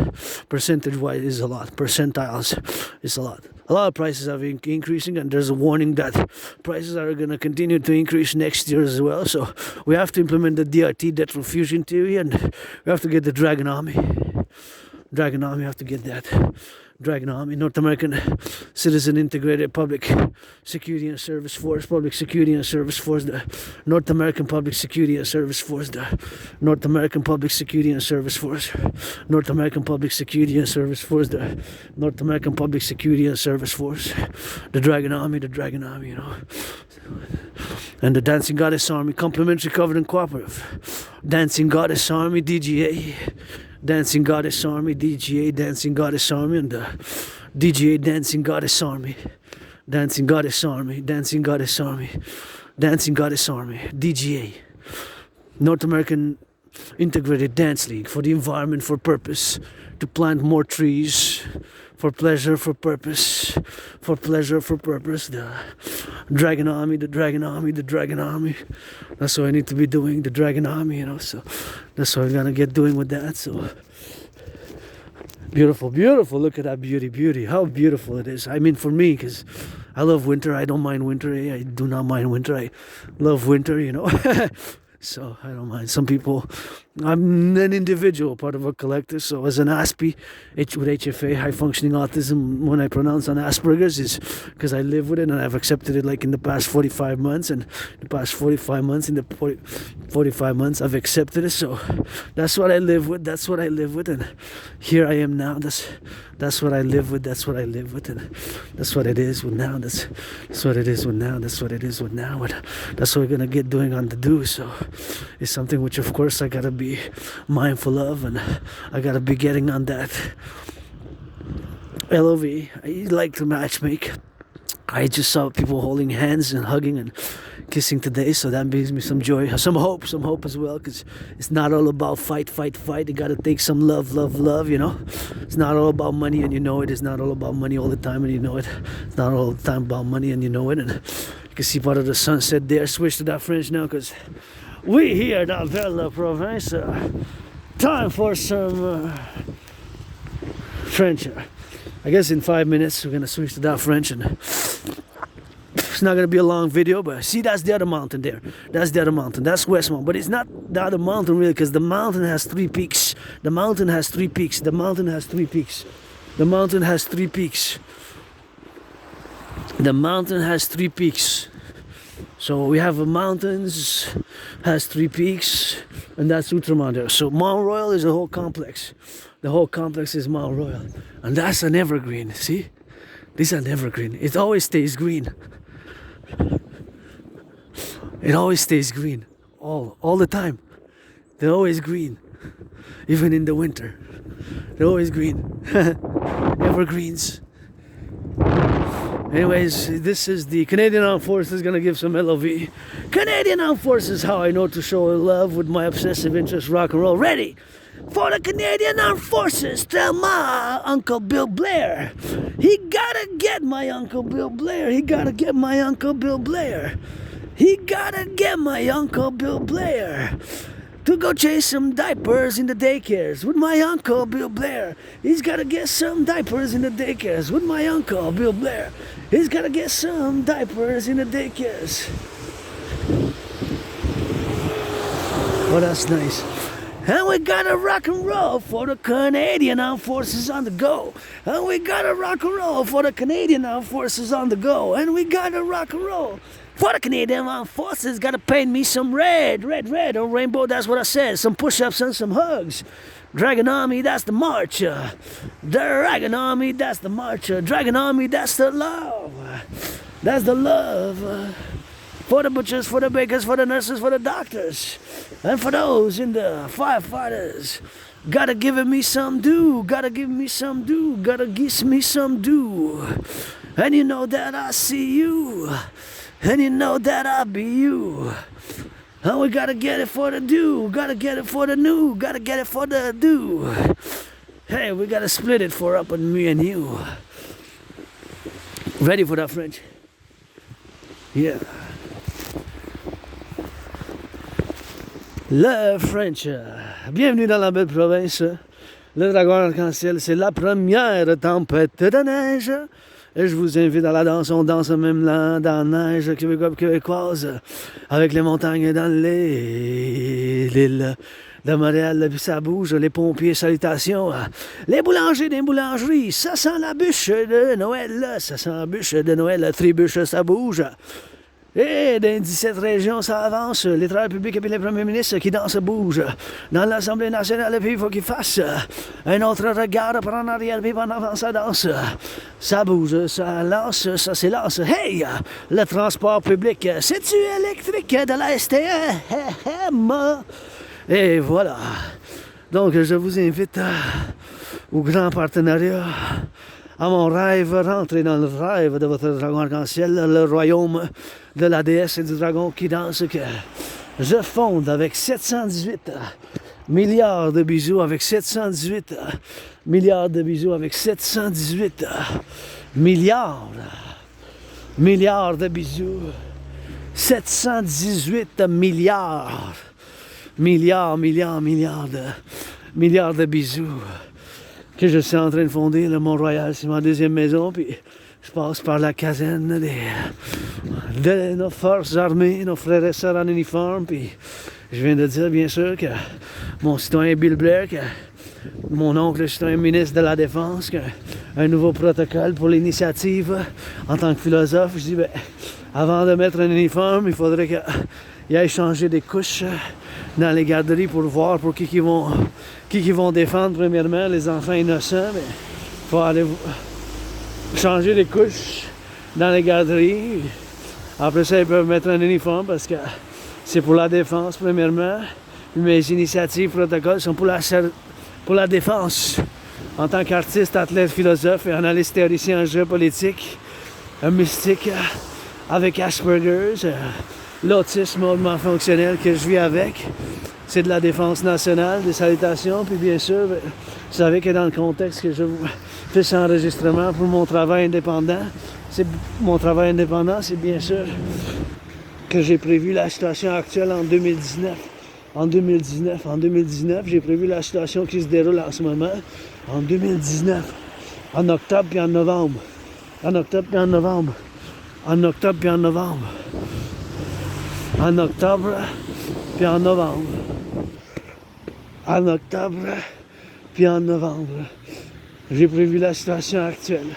Percentage wise is a lot. Percentiles is a lot. A lot of prices have been increasing, and there's a warning that prices are going to continue to increase next year as well. So we have to implement the DRT, debt refusion theory, and we have to get the Dragon Army. We have to get that. Dragon Army, North American Citizen Integrated Public Security and Service Force, Public Security and Service Force, the North American Public Security and Service Force, the North American Public Security and Service Force, North American Public Security and Service Force, the North American Public Security and Service Force, the Dragon Army, you know. And the Dancing Goddess Army, Complementary Covenant Cooperative, Dancing Goddess Army, DGA, Dancing Goddess Army, DGA, Dancing Goddess Army, and the DGA Dancing Goddess Army, Dancing Goddess Army, Dancing Goddess Army, Dancing Goddess Army, DGA, North American Integrated Dance League, for the environment, for purpose, to plant more trees, for pleasure, for purpose, for pleasure, for purpose. The Dragon Army, the Dragon Army, the Dragon Army. That's what I need to be doing, the Dragon Army, you know. So that's what I'm gonna get doing with that. So beautiful, beautiful. Look at that beauty. How beautiful it is. I mean, for me, because I love winter. I don't mind winter. I do not mind winter. I love winter, you know. So I don't mind. Some people, I'm an individual, part of a collective. So as an ASPE, with HFA, high functioning autism, when I pronounce on Asperger's, is because I live with it, and I've accepted it like in the past 45 months. And the past 45 months, I've accepted it. So that's what I live with. That's what I live with. And here I am now. That's what I live with. That's what I live with. And that's what it is with now. That's what it is with now. That's what it is with now. And that's what we're going to get doing on the do. So it's something which, of course, I got to be mindful of, and I got to be getting on that. LOV, I like to matchmake. I just saw people holding hands and hugging and kissing today, so that brings me some joy, some hope as well, because it's not all about fight. You gotta take some love, you know. It's not all about money, and you know it. It's not all about money all the time, and you know it. It's not all the time about money, and you know it. And you can see part of the sunset there. Switch to that French now, because we here at Belle Province. Time for some French. I guess in 5 minutes we're gonna switch to that French, and it's not gonna be a long video. But see, that's the other mountain there. That's the other mountain. That's West Mountain. But it's not the other mountain really, because the mountain has 3 peaks. The mountain has 3 peaks. The mountain has 3 peaks. The mountain has 3 peaks. The mountain has 3 peaks. So we have a mountains has 3 peaks, and that's Outremont there. So Mount Royal is a whole complex. The whole complex is Mount Royal, and that's an evergreen. See, this is an evergreen. It always stays green. It always stays green, all the time. They're always green. Even in the winter. They're always green. Evergreens. Anyways, this is the Canadian Armed Forces gonna give some LOV. Canadian Armed Forces, how I know to show love with my obsessive interest rock and roll. Ready? For the Canadian Armed Forces, tell my Uncle Bill Blair. He gotta get my Uncle Bill Blair. He gotta get my Uncle Bill Blair. He gotta get my Uncle Bill Blair. To go chase some diapers in the daycares with my Uncle Bill Blair. He's gotta get some diapers in the daycares with my Uncle Bill Blair. He's gotta get some diapers in the daycares. Oh, that's nice. And we gotta rock and roll for the Canadian Armed Forces on the go. And we gotta rock and roll for the Canadian Armed Forces on the go. And we gotta rock and roll for the Canadian Armed Forces. Gotta paint me some red, or rainbow, that's what I said. Some push-ups and some hugs. Dragon Army, that's the march. Dragon Army, that's the march. Dragon Army, that's the love. That's the love. For the butchers, for the bakers, for the nurses, for the doctors. And for those in the firefighters. Gotta give me some due. Gotta give me some due. Gotta give me some due. And you know that I see you. And you know that I'll be you. And we gotta get it for the do. Gotta get it for the new. Gotta get it for the do. Hey, we gotta split it for up and me and you. Ready for that, French? Yeah. Le French. Bienvenue dans la belle province. Le dragon arc-en-ciel, c'est la première tempête de neige. Et je vous invite à la danse. On danse même là, dans la neige québécoise, avec les montagnes dans l'île de Montréal. Puis ça bouge, les pompiers, salutations. Les boulangers des boulangeries, ça sent la bûche de Noël. Ça sent la bûche de Noël, la tribûche, ça bouge. Et dans 17 régions, ça avance. Les travailleurs publics et puis les premiers ministres qui dansent bougent. Dans l'Assemblée nationale, puis il faut qu'ils fassent un autre regard par en arrière, puis en avant, ça danse. Ça bouge, ça lance, ça s'élance. Hey! Le transport public, c'est-tu électrique de la STM? Et voilà. Donc, je vous invite au grand partenariat. À mon rêve, rentrez dans le rêve de votre dragon arc-en-ciel, le royaume de la déesse et du dragon qui danse, que je fonde avec 718 milliards de bisous, avec 718 milliards de bisous, avec 718 milliards de bisous, 718 milliards de bisous. Que je suis en train de fonder le Mont-Royal, c'est ma deuxième maison, puis je passe par la caserne de nos forces armées, nos frères et sœurs en uniforme, puis je viens de dire, bien sûr, que mon citoyen Bill Blair, que mon oncle le citoyen ministre de la Défense, qu'un nouveau protocole pour l'initiative en tant que philosophe, je dis, ben, avant de mettre un uniforme, il faudrait qu'il aille changer des couches dans les garderies pour voir pour qui vont défendre premièrement les enfants innocents. Mais il faut aller changer les couches dans les garderies. Après ça, ils peuvent mettre un uniforme parce que c'est pour la défense premièrement. Puis mes initiatives, protocoles sont pour la défense. En tant qu'artiste, athlète, philosophe et analyste théoricien en géopolitique, un mystique avec Asperger's, l'autisme hautement fonctionnel que je vis avec, c'est de la défense nationale, des salutations, puis bien sûr, vous savez que dans le contexte que je fais cet enregistrement pour mon travail indépendant, c'est bien sûr que j'ai prévu la situation actuelle en 2019. En 2019, j'ai prévu la situation qui se déroule en ce moment, en 2019, en octobre puis en novembre. En octobre puis en novembre. En octobre puis en novembre. En octobre puis en novembre. En octobre puis en novembre. J'ai prévu la situation actuelle.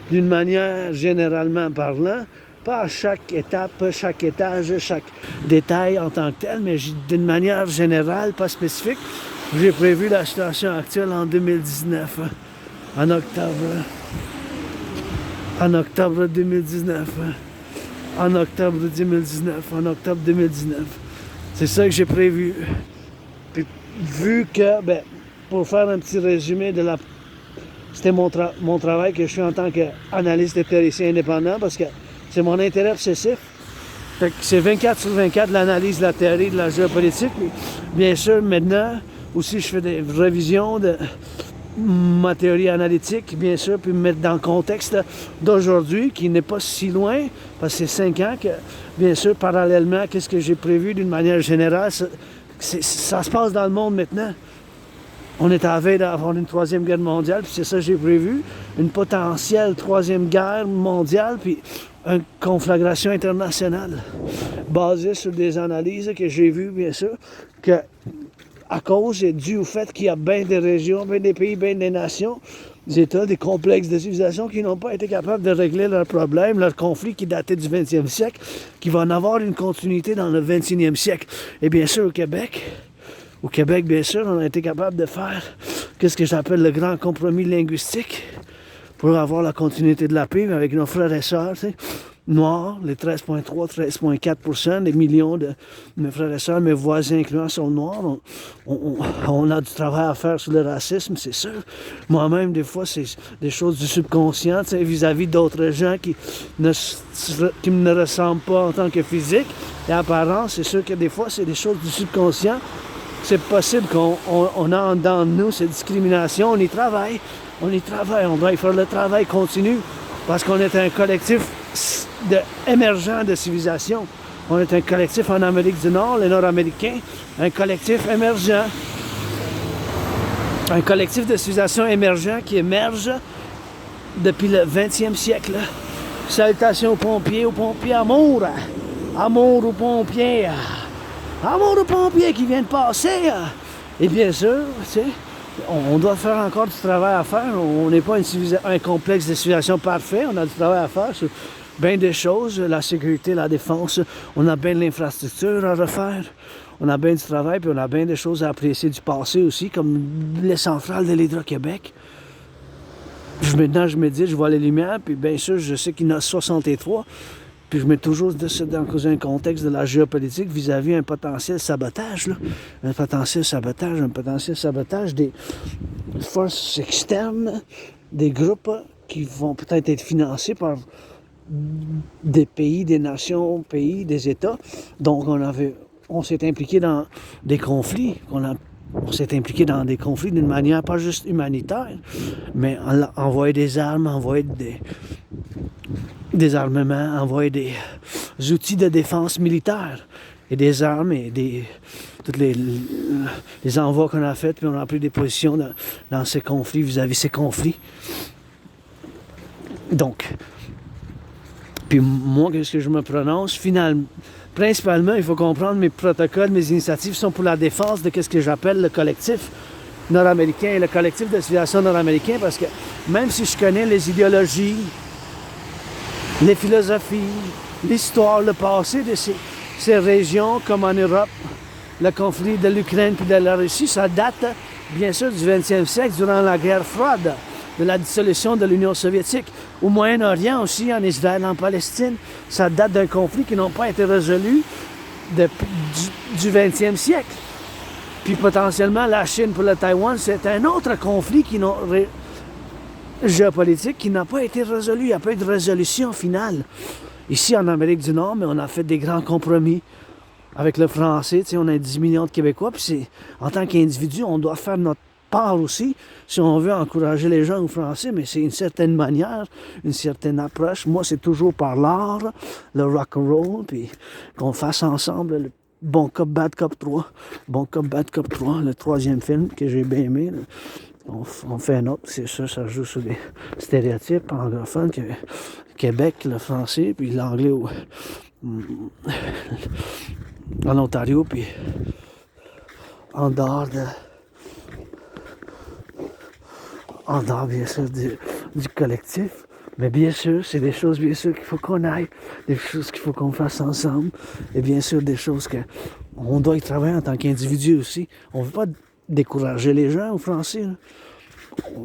D'une manière généralement parlant, pas à chaque étape, chaque étage, chaque détail en tant que tel, mais d'une manière générale, pas spécifique, j'ai prévu la situation actuelle en 2019, en octobre. En octobre 2019. En octobre 2019. En octobre 2019. C'est ça que j'ai prévu. vu que, ben, pour faire un petit résumé de la... C'était mon travail que je fais en tant qu'analyste et théoricien indépendant, parce que c'est mon intérêt obsessif. Fait que c'est 24 sur 24 l'analyse de la théorie de la géopolitique. Mais bien sûr, maintenant, aussi, je fais des révisions de ma théorie analytique, bien sûr, puis me mettre dans le contexte d'aujourd'hui, qui n'est pas si loin, parce que c'est 5 ans que, bien sûr, parallèlement, qu'est-ce que j'ai prévu d'une manière générale, ça se passe dans le monde maintenant. On est à la veille d'avoir une troisième guerre mondiale, puis c'est ça que j'ai prévu, une potentielle troisième guerre mondiale, puis une conflagration internationale, basée sur des analyses que j'ai vues, bien sûr, que à cause et dû au fait qu'il y a bien des régions, bien des pays, bien des nations, des États, des complexes de civilisation qui n'ont pas été capables de régler leurs problèmes, leurs conflits qui dataient du 20e siècle, qui vont en avoir une continuité dans le 21e siècle. Et bien sûr, au Québec, bien sûr, on a été capable de faire ce que j'appelle le grand compromis linguistique pour avoir la continuité de la paix avec nos frères et sœurs, tu sais, noirs, les 13,3, 13,4%, les millions de mes frères et sœurs, mes voisins incluant sont noirs. On a du travail à faire sur le racisme, c'est sûr. Moi-même, des fois, c'est des choses du subconscient, tu sais, vis-à-vis d'autres gens qui me ressemblent pas en tant que physique et apparence. C'est sûr que des fois, c'est des choses du subconscient. C'est possible qu'on a dans nous cette discrimination. On y travaille, on doit y faire le travail continu parce qu'on est un collectif émergent de civilisation. On est un collectif en Amérique du Nord, les Nord-Américains, un collectif émergent. Un collectif de civilisation émergent qui émerge depuis le 20e siècle. Salutations aux pompiers, amour! Amour aux pompiers! Amour aux pompiers qui viennent de passer! Et bien sûr, tu sais, on doit faire encore du travail à faire. On n'est pas un complexe de civilisation parfait. On a du travail à faire sur bien des choses. La sécurité, la défense. On a bien de l'infrastructure à refaire. On a bien du travail, puis on a bien des choses à apprécier du passé aussi, comme les centrales de l'Hydro-Québec. Maintenant, je me dis, je vois les lumières, puis bien sûr, je sais qu'il y en a 63. Puis je mets toujours dans un contexte de la géopolitique vis-à-vis un potentiel sabotage, là. Un potentiel sabotage des forces externes, des groupes qui vont peut-être être financés par des pays, des nations, des États. Donc on s'est impliqué dans des conflits, on s'est impliqué dans des conflits d'une manière pas juste humanitaire, mais envoyer des armes, envoyer des armements, envoyer des outils de défense militaire et des armes et tous les envois qu'on a faits, puis on a pris des positions dans ces conflits, vis-à-vis ces conflits. Donc, puis moi, qu'est-ce que je me prononce? Principalement, il faut comprendre mes protocoles, mes initiatives sont pour la défense de ce que j'appelle le collectif nord-américain et le collectif de civilisation nord-américain, parce que même si je connais les idéologies, les philosophies, l'histoire, le passé de ces régions, comme en Europe, le conflit de l'Ukraine puis de la Russie, ça date bien sûr du 20e siècle, durant la guerre froide, de la dissolution de l'Union soviétique. Au Moyen-Orient aussi, en Israël, en Palestine, ça date d'un conflit qui n'a pas été résolu du 20e siècle. Puis potentiellement, la Chine pour le Taïwan, c'est un autre conflit géopolitique qui n'a pas été résolu. Il n'y a pas eu de résolution finale. Ici, en Amérique du Nord, mais on a fait des grands compromis avec le français. Tu sais, on a 10 millions de Québécois, puis en tant qu'individu, on doit faire notre part aussi, si on veut encourager les gens au français, mais c'est une certaine manière, une certaine approche. Moi, c'est toujours par l'art, le rock'n'roll, puis qu'on fasse ensemble le Bon Cop, Bad Cop 3. Bon Cop, Bad Cop 3, le troisième film que j'ai bien aimé. On fait un autre, c'est ça, ça joue sur des stéréotypes anglophones, que Québec, le français, puis l'anglais en Ontario, puis en dehors bien sûr du collectif. Mais bien sûr, c'est des choses bien sûr qu'il faut qu'on aille, des choses qu'il faut qu'on fasse ensemble, et bien sûr des choses qu'on doit y travailler en tant qu'individu aussi. On ne veut pas décourager les gens aux Français. Là.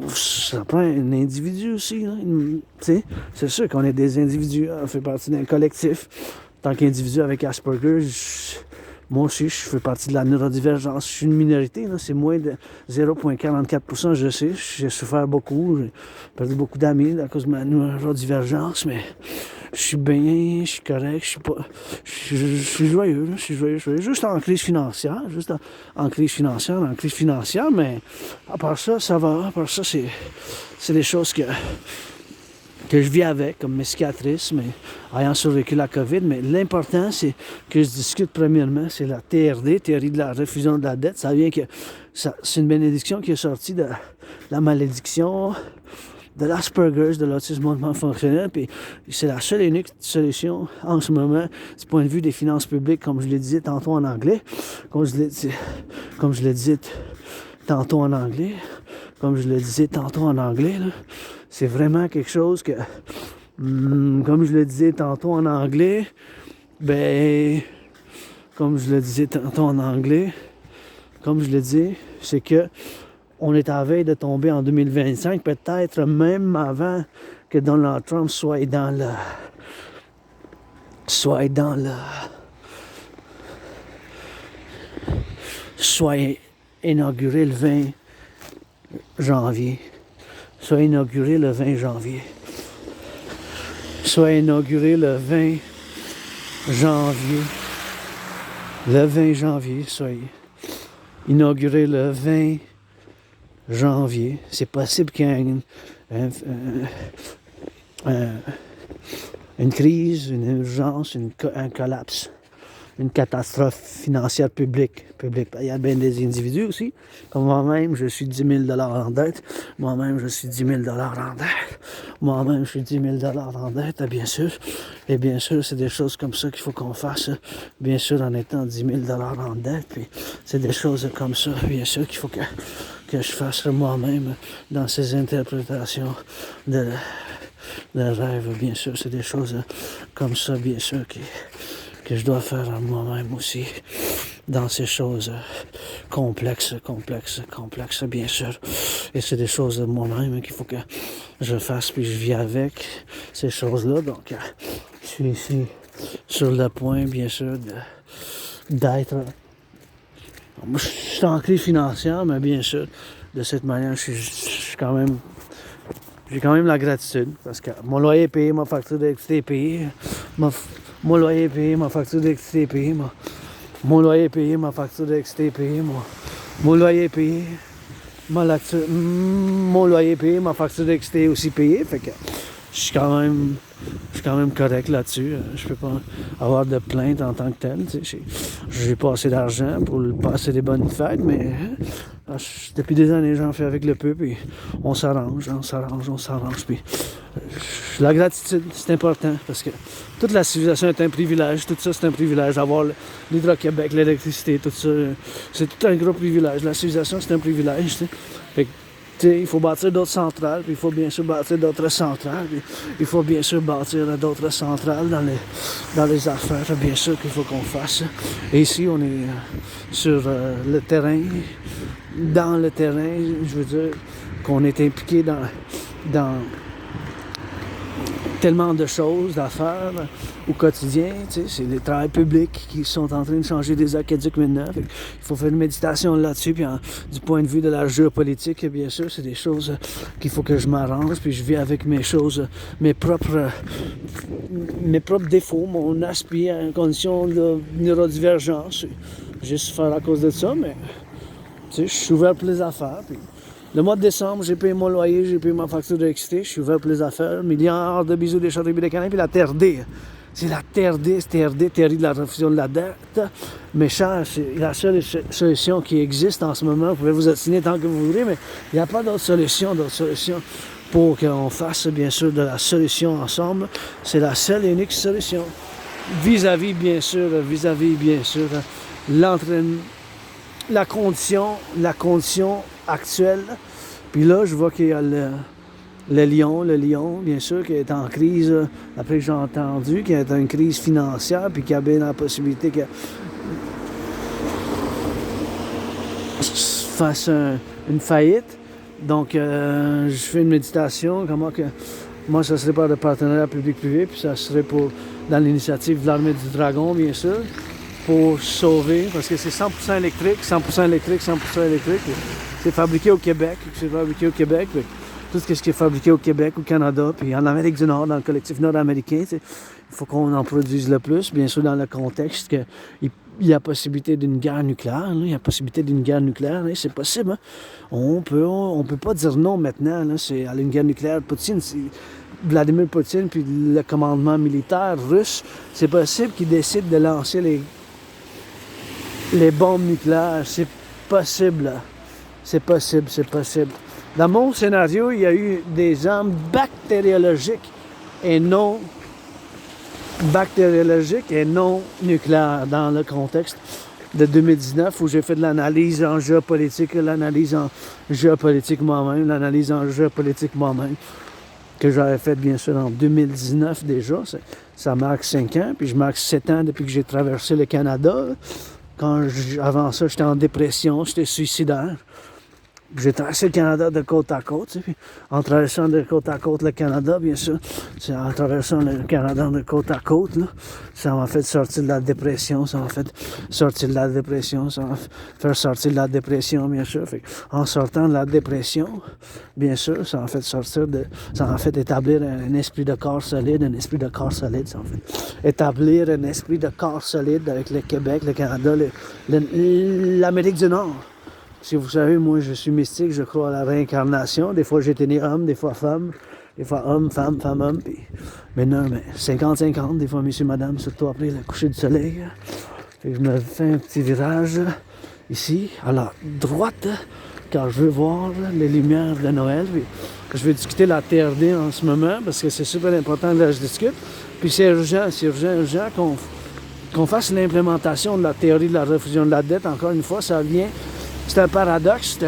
Ça prend un individu aussi. C'est sûr qu'on est des individus, on fait partie d'un collectif. En tant qu'individu avec Asperger, Moi aussi, je fais partie de la neurodivergence. Je suis une minorité, c'est moins de 0,44%, je sais. J'ai souffert beaucoup, j'ai perdu beaucoup d'amis à cause de ma neurodivergence, mais je suis bien, je suis correct, je suis joyeux, je suis joyeux. Juste en crise financière, en crise financière, mais à part ça, ça va. À part ça, c'est des choses que je vis avec, comme mes cicatrices, mais ayant survécu la COVID. Mais l'important, c'est que je discute premièrement, c'est la TRD, théorie de la refusion de la dette. Ça vient que c'est une bénédiction qui est sortie de la malédiction de l'Asperger's, de l'autisme hautement fonctionnel, puis c'est la seule et unique solution en ce moment du point de vue des finances publiques, comme je l'ai dit tantôt en anglais, comme je le disais tantôt en anglais, là, c'est vraiment quelque chose que, comme je le disais tantôt en anglais, c'est que on est à la veille de tomber en 2025, peut-être même avant que Donald Trump soit inauguré le 20 janvier. Soit inauguré le 20 janvier. Le 20 janvier, soyez inauguré le 20 janvier. C'est possible qu'il y ait une crise, une urgence, un collapse, une catastrophe financière publique. Il y a bien des individus aussi. Comme moi-même, je suis 10 000 en dette. Bien sûr. Et bien sûr, c'est des choses comme ça qu'il faut qu'on fasse. Bien sûr, en étant 10 000 en dette. Puis c'est des choses comme ça, bien sûr, qu'il faut que je fasse moi-même dans ces interprétations de rêve. Bien sûr, c'est des choses comme ça, bien sûr, que je dois faire à moi-même aussi, dans ces choses complexes, bien sûr. Et c'est des choses de moi-même qu'il faut que je fasse, puis je vis avec ces choses-là. Donc, je suis ici sur le point, bien sûr, d'être... Moi, je suis en crise financière, mais bien sûr, de cette manière, j'ai quand même la gratitude, parce que mon loyer est payé, ma facture d'électricité est payée, mon loyer est payé, ma facture d'électricité est payée, mon loyer est payé, ma facture d'électricité est payée, mon loyer est payé, mon loyer est payé, ma facture d'électricité est aussi payée, fait que je suis quand même correct là-dessus. Je peux pas avoir de plainte en tant que tel. J'ai pas assez d'argent pour passer des bonnes fêtes, mais depuis des années, j'en fais avec le peu, puis on s'arrange. Puis la gratitude, c'est important, parce que toute la civilisation est un privilège. Tout ça, c'est un privilège. Avoir l'Hydro-Québec, l'électricité, tout ça, c'est tout un gros privilège. La civilisation, c'est un privilège. Fait que, il faut bâtir d'autres centrales, puis il faut bien sûr bâtir d'autres centrales, puis il faut bien sûr bâtir d'autres centrales dans les affaires, bien sûr qu'il faut qu'on fasse. Et ici, on est sur le terrain, dans le terrain, je veux dire qu'on est impliqué dans tellement de choses, d'affaires au quotidien, c'est les travailleurs publics qui sont en train de changer des aqueducs maintenant. Il faut faire une méditation là-dessus, puis du point de vue de la géopolitique, bien sûr, c'est des choses qu'il faut que je m'arrange, puis je vis avec mes choses, mes propres défauts, mon aspect en condition de neurodivergence. J'ai souffert à cause de ça, mais je suis ouvert pour les affaires. Puis le mois de décembre, j'ai payé mon loyer, j'ai payé ma facture d'électricité, je suis ouvert pour les affaires. Milliards de bisous, des châteaux des canins, puis la TRD. C'est la TRD, théorie de la refusion de la dette. Mes chers, c'est la seule solution qui existe en ce moment. Vous pouvez vous obstiner tant que vous voulez, mais il n'y a pas d'autre solution pour qu'on fasse, bien sûr, de la solution ensemble. C'est la seule et unique solution. Vis-à-vis, bien sûr, la condition actuelle. Puis là, je vois qu'il y a le lion, bien sûr, qui est en crise, après que j'ai entendu, qui est en crise financière, puis qui a bien la possibilité qu'il fasse une faillite. Donc, je fais une méditation, moi, ça serait par le partenariat public-privé, puis ça serait dans l'initiative de l'Armée du Dragon, bien sûr. pour sauver, parce que c'est 100% électrique, 100% électrique, 100% électrique. C'est fabriqué au Québec, c'est fabriqué au Québec. Tout ce qui est fabriqué au Québec, au Canada, puis en Amérique du Nord, dans le collectif nord-américain, il faut qu'on en produise le plus, bien sûr dans le contexte qu'il y a possibilité d'une guerre nucléaire, là, il y a possibilité d'une guerre nucléaire, là, c'est possible. Hein? On peut pas dire non maintenant, là, c'est à une guerre nucléaire. Vladimir Poutine, puis le commandement militaire russe, c'est possible qu'ils décident de lancer les bombes nucléaires, c'est possible, là. C'est possible, c'est possible. Dans mon scénario, il y a eu des armes bactériologiques et non nucléaires dans le contexte de 2019 où j'ai fait de l'analyse en géopolitique, l'analyse en géopolitique moi-même, que j'avais fait bien sûr en 2019 déjà. Ça marque 5 ans, puis je marque 7 ans depuis que j'ai traversé le Canada. Avant ça, j'étais en dépression, j'étais suicidaire. J'ai traversé le Canada de côte à côte, tu sais, puis en traversant de côte à côte le Canada, bien sûr, c'est en traversant le Canada de côte à côte, là, ça m'a fait sortir de la dépression, ça m'a fait sortir de la dépression, ça m'a fait sortir de la dépression, bien sûr. Fait, en sortant de la dépression, bien sûr, ça m'a fait établir un esprit de corps solide, ça m'a fait établir un esprit de corps solide avec le Québec, le Canada, l'Amérique du Nord. Si vous savez, moi, je suis mystique, je crois à la réincarnation. Des fois, j'étais né homme, des fois femme. Des fois homme, femme, femme, homme. Puis maintenant, 50-50, des fois, monsieur, madame, surtout après le coucher du soleil. Fait que je me fais un petit virage ici, à la droite, car je veux voir les lumières de Noël. Puis je vais discuter la TRD en ce moment, parce que c'est super important que je discute. Puis c'est urgent qu'on fasse l'implémentation de la théorie de la refusion de la dette. Encore une fois, ça vient... C'est un paradoxe,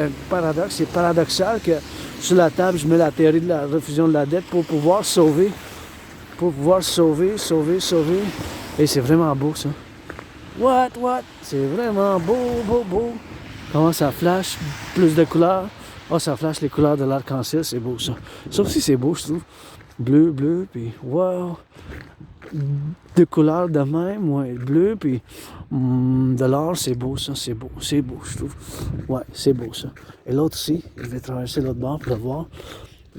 c'est paradoxal que sur la table, je mets la théorie de la refusion de la dette pour pouvoir sauver. Et c'est vraiment beau, ça. What? C'est vraiment beau. Comment ça flash, plus de couleurs. Oh, ça flash les couleurs de l'arc-en-ciel, c'est beau, ça. Ça aussi, c'est beau, je trouve. Bleu, puis wow. De couleurs de même, ouais, bleu, puis de l'or, c'est beau, ça, c'est beau, je trouve. Ouais, c'est beau, ça. Et l'autre aussi, je vais traverser l'autre bord pour le voir.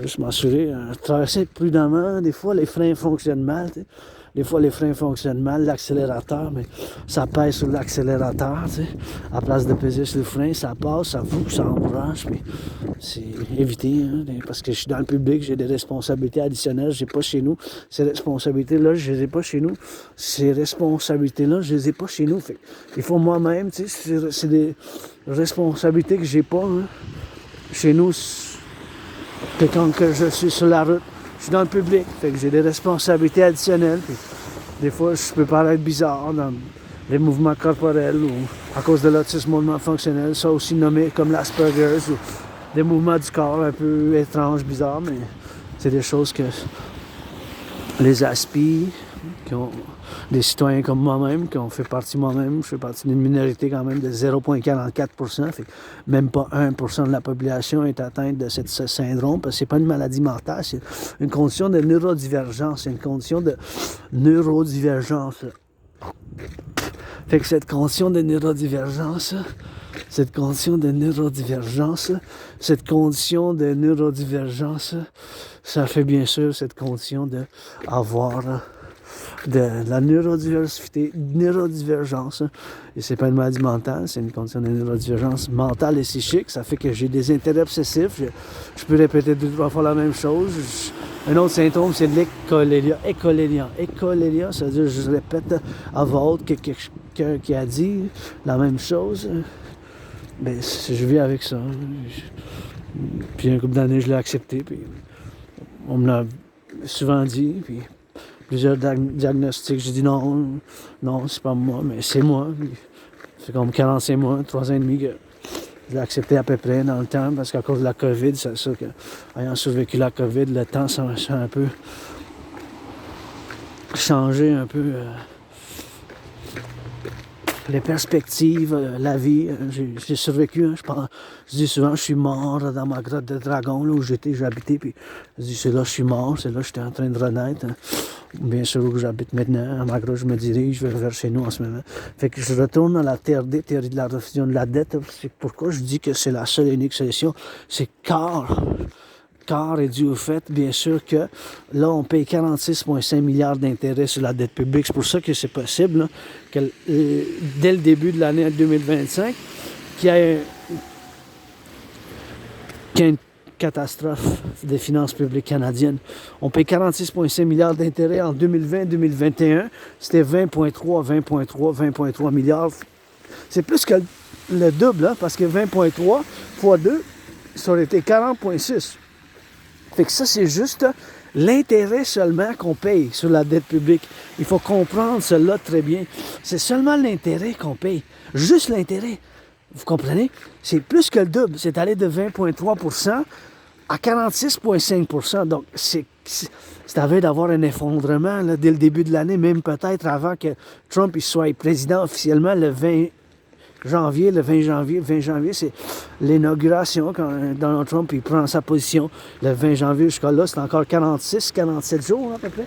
Juste m'assurer, traverser prudemment. Des fois, les freins fonctionnent mal, tu sais. L'accélérateur, mais ça pèse sur l'accélérateur, tu sais. À place de peser sur le frein, ça passe, ça encourage, puis c'est éviter, hein, parce que je suis dans le public, j'ai des responsabilités additionnelles, j'ai pas chez nous. Ces responsabilités-là, je les ai pas chez nous. Fait, il faut moi-même, tu sais, c'est des responsabilités que j'ai pas, hein, chez nous, que quand que je suis sur la route. Je suis dans le public, fait que j'ai des responsabilités additionnelles. Puis des fois, je peux paraître bizarre dans les mouvements corporels ou à cause de l'autisme mouvement fonctionnel, ça aussi nommé comme l'Asperger's ou des mouvements du corps un peu étranges, bizarres, mais c'est des choses que les aspis, qui ont des citoyens comme moi-même, qui ont fait partie moi-même, je fais partie d'une minorité quand même de 0,44%, fait que même pas 1% de la population est atteinte de ce syndrome, parce que c'est pas une maladie mentale, c'est une condition de neurodivergence, Fait que cette condition de neurodivergence, ça fait bien sûr cette condition de avoir de la neurodivergence. Et c'est pas une maladie mentale, c'est une condition de neurodivergence mentale et psychique. Ça fait que j'ai des intérêts obsessifs. Je peux répéter 2-3 fois la même chose. Un autre symptôme, c'est l'écholéria. Écholéria, ça veut dire que je répète à voix haute que quelqu'un qui a dit la même chose. Ben, je vis avec ça. Puis un couple d'années, je l'ai accepté. Puis on me l'a souvent dit. Puis plusieurs diagnostics, j'ai dit non, c'est pas moi, mais c'est moi. Puis, ça fait comme 45 mois, 3 ans et demi que je l'ai accepté à peu près dans le temps, parce qu'à cause de la COVID, c'est ça que, ayant survécu la COVID, le temps, ça a un peu changé, un peu les perspectives, la vie. J'ai survécu, hein, je dis souvent, je suis mort dans ma grotte de dragon, là où j'habitais, puis je dis, c'est là que je suis mort, c'est là que j'étais en train de renaître. Hein. Bien sûr, où j'habite maintenant, à ma grotte, je me dirige vers chez nous en ce moment. Fait que je retourne à la TRD, théorie de la refusion de la dette. C'est pourquoi je dis que c'est la seule et unique solution. C'est car est dû au fait, bien sûr, que là, on paye 46,5 milliards d'intérêts sur la dette publique. C'est pour ça que c'est possible, là, que dès le début de l'année 2025, qu'il y ait une catastrophe des finances publiques canadiennes. On paye 46,5 milliards d'intérêts en 2020-2021. C'était 20,3 milliards. C'est plus que le double, hein, parce que 20,3 fois 2, ça aurait été 40,6. Fait que ça, c'est juste l'intérêt seulement qu'on paye sur la dette publique. Il faut comprendre cela très bien. C'est seulement l'intérêt qu'on paye. Juste l'intérêt. Vous comprenez? C'est plus que le double. C'est allé de 20,3% à 46,5%. Donc, c'est à veille d'avoir un effondrement là, dès le début de l'année, même peut-être avant que Trump il soit président officiellement le 20 janvier, c'est l'inauguration quand Donald Trump il prend sa position. Le 20 janvier jusqu'à là, c'est encore 47 jours à peu près.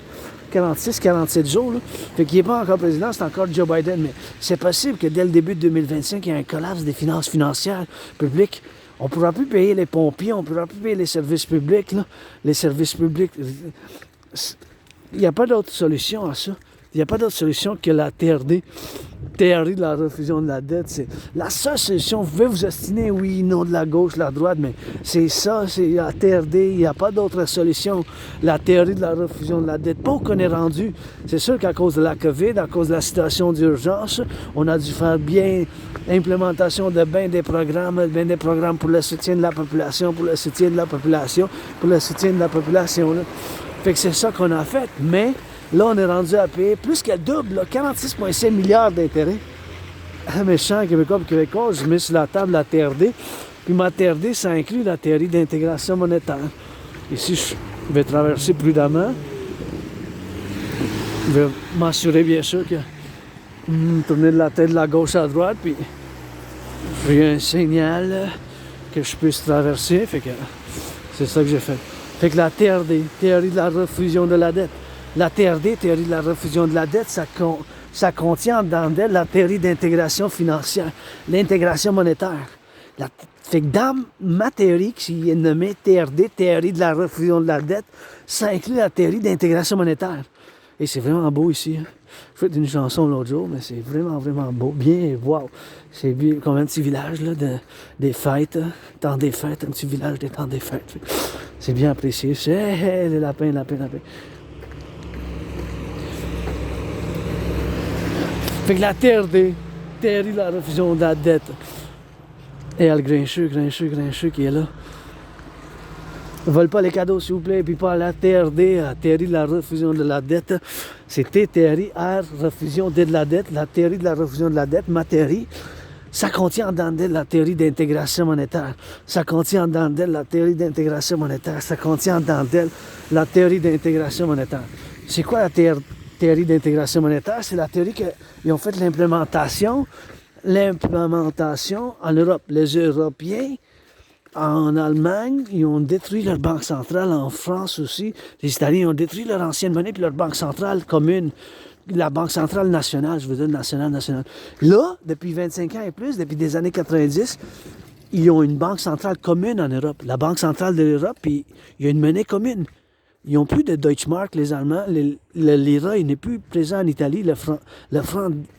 47 jours. Là. Fait qu'il n'est pas encore président, c'est encore Joe Biden. Mais c'est possible que dès le début de 2025, il y ait un collapse des finances financières publiques. On ne pourra plus payer les pompiers, on ne pourra plus payer les services publics. Là. Les services publics, il n'y a pas d'autre solution à ça. Il n'y a pas d'autre solution que la TRD. Théorie de la refusion de la dette, c'est la seule solution. Vous pouvez vous ostiner, oui, non, de la gauche, de la droite, mais c'est ça, c'est la TRD, il n'y a pas d'autre solution. La théorie de la refusion de la dette. Pas qu'on est rendu. C'est sûr qu'à cause de la COVID, à cause de la situation d'urgence, on a dû faire bien l'implémentation de bien des programmes pour le soutien de la population, pour le soutien de la population. Là. Fait que c'est ça qu'on a fait, mais là, on est rendu à payer plus que le double, 46,5 milliards d'intérêts. Un méchant Québécois et Québécois, je mets sur la table la TRD. Puis ma TRD, ça inclut la théorie d'intégration monétaire. Ici, je vais traverser prudemment. Je vais m'assurer, bien sûr, que tourner de la tête de la gauche à droite, puis j'ai un signal que je puisse traverser. Fait que c'est ça que j'ai fait. Fait que la TRD, théorie de la refusion de la dette. La TRD, théorie de la refusion de la dette, ça contient dans d'elle la théorie d'intégration financière, l'intégration monétaire. Fait que dans ma théorie, qui est nommée TRD, théorie de la refusion de la dette, ça inclut la théorie d'intégration monétaire. Et c'est vraiment beau ici. Hein? J'ai fait une chanson l'autre jour, mais c'est vraiment, vraiment beau. Bien, wow. C'est bien, comme un petit village là, des fêtes, hein? Temps des fêtes, un petit village des temps des fêtes. C'est bien apprécié. C'est les lapins. Fait que la TRD, théorie de la refusion de la dette. Et le grincheux qui est là. Ne vole pas les cadeaux, s'il vous plaît, et puis pas la TRD, la théorie de la refusion de la dette. C'est théorie, R, refusion de la dette, la théorie de la refusion de la dette, ma théorie. Ça contient dans d'elle la théorie d'intégration monétaire. Ça contient dans d'elle la théorie d'intégration monétaire. Ça contient dans d'elle la théorie d'intégration monétaire. C'est quoi la théorie d'intégration monétaire? C'est la théorie qu'ils ont fait l'implémentation en Europe. Les Européens, en Allemagne, ils ont détruit leur banque centrale. En France aussi, les Italiens ont détruit leur ancienne monnaie puis leur banque centrale commune. La banque centrale nationale, je veux dire nationale. Là, depuis 25 ans et plus, depuis les années 90, ils ont une banque centrale commune en Europe. La banque centrale de l'Europe, puis il y a une monnaie commune. Ils n'ont plus de Deutschmark, les Allemands. Le lira, il n'est plus présent en Italie. Le franc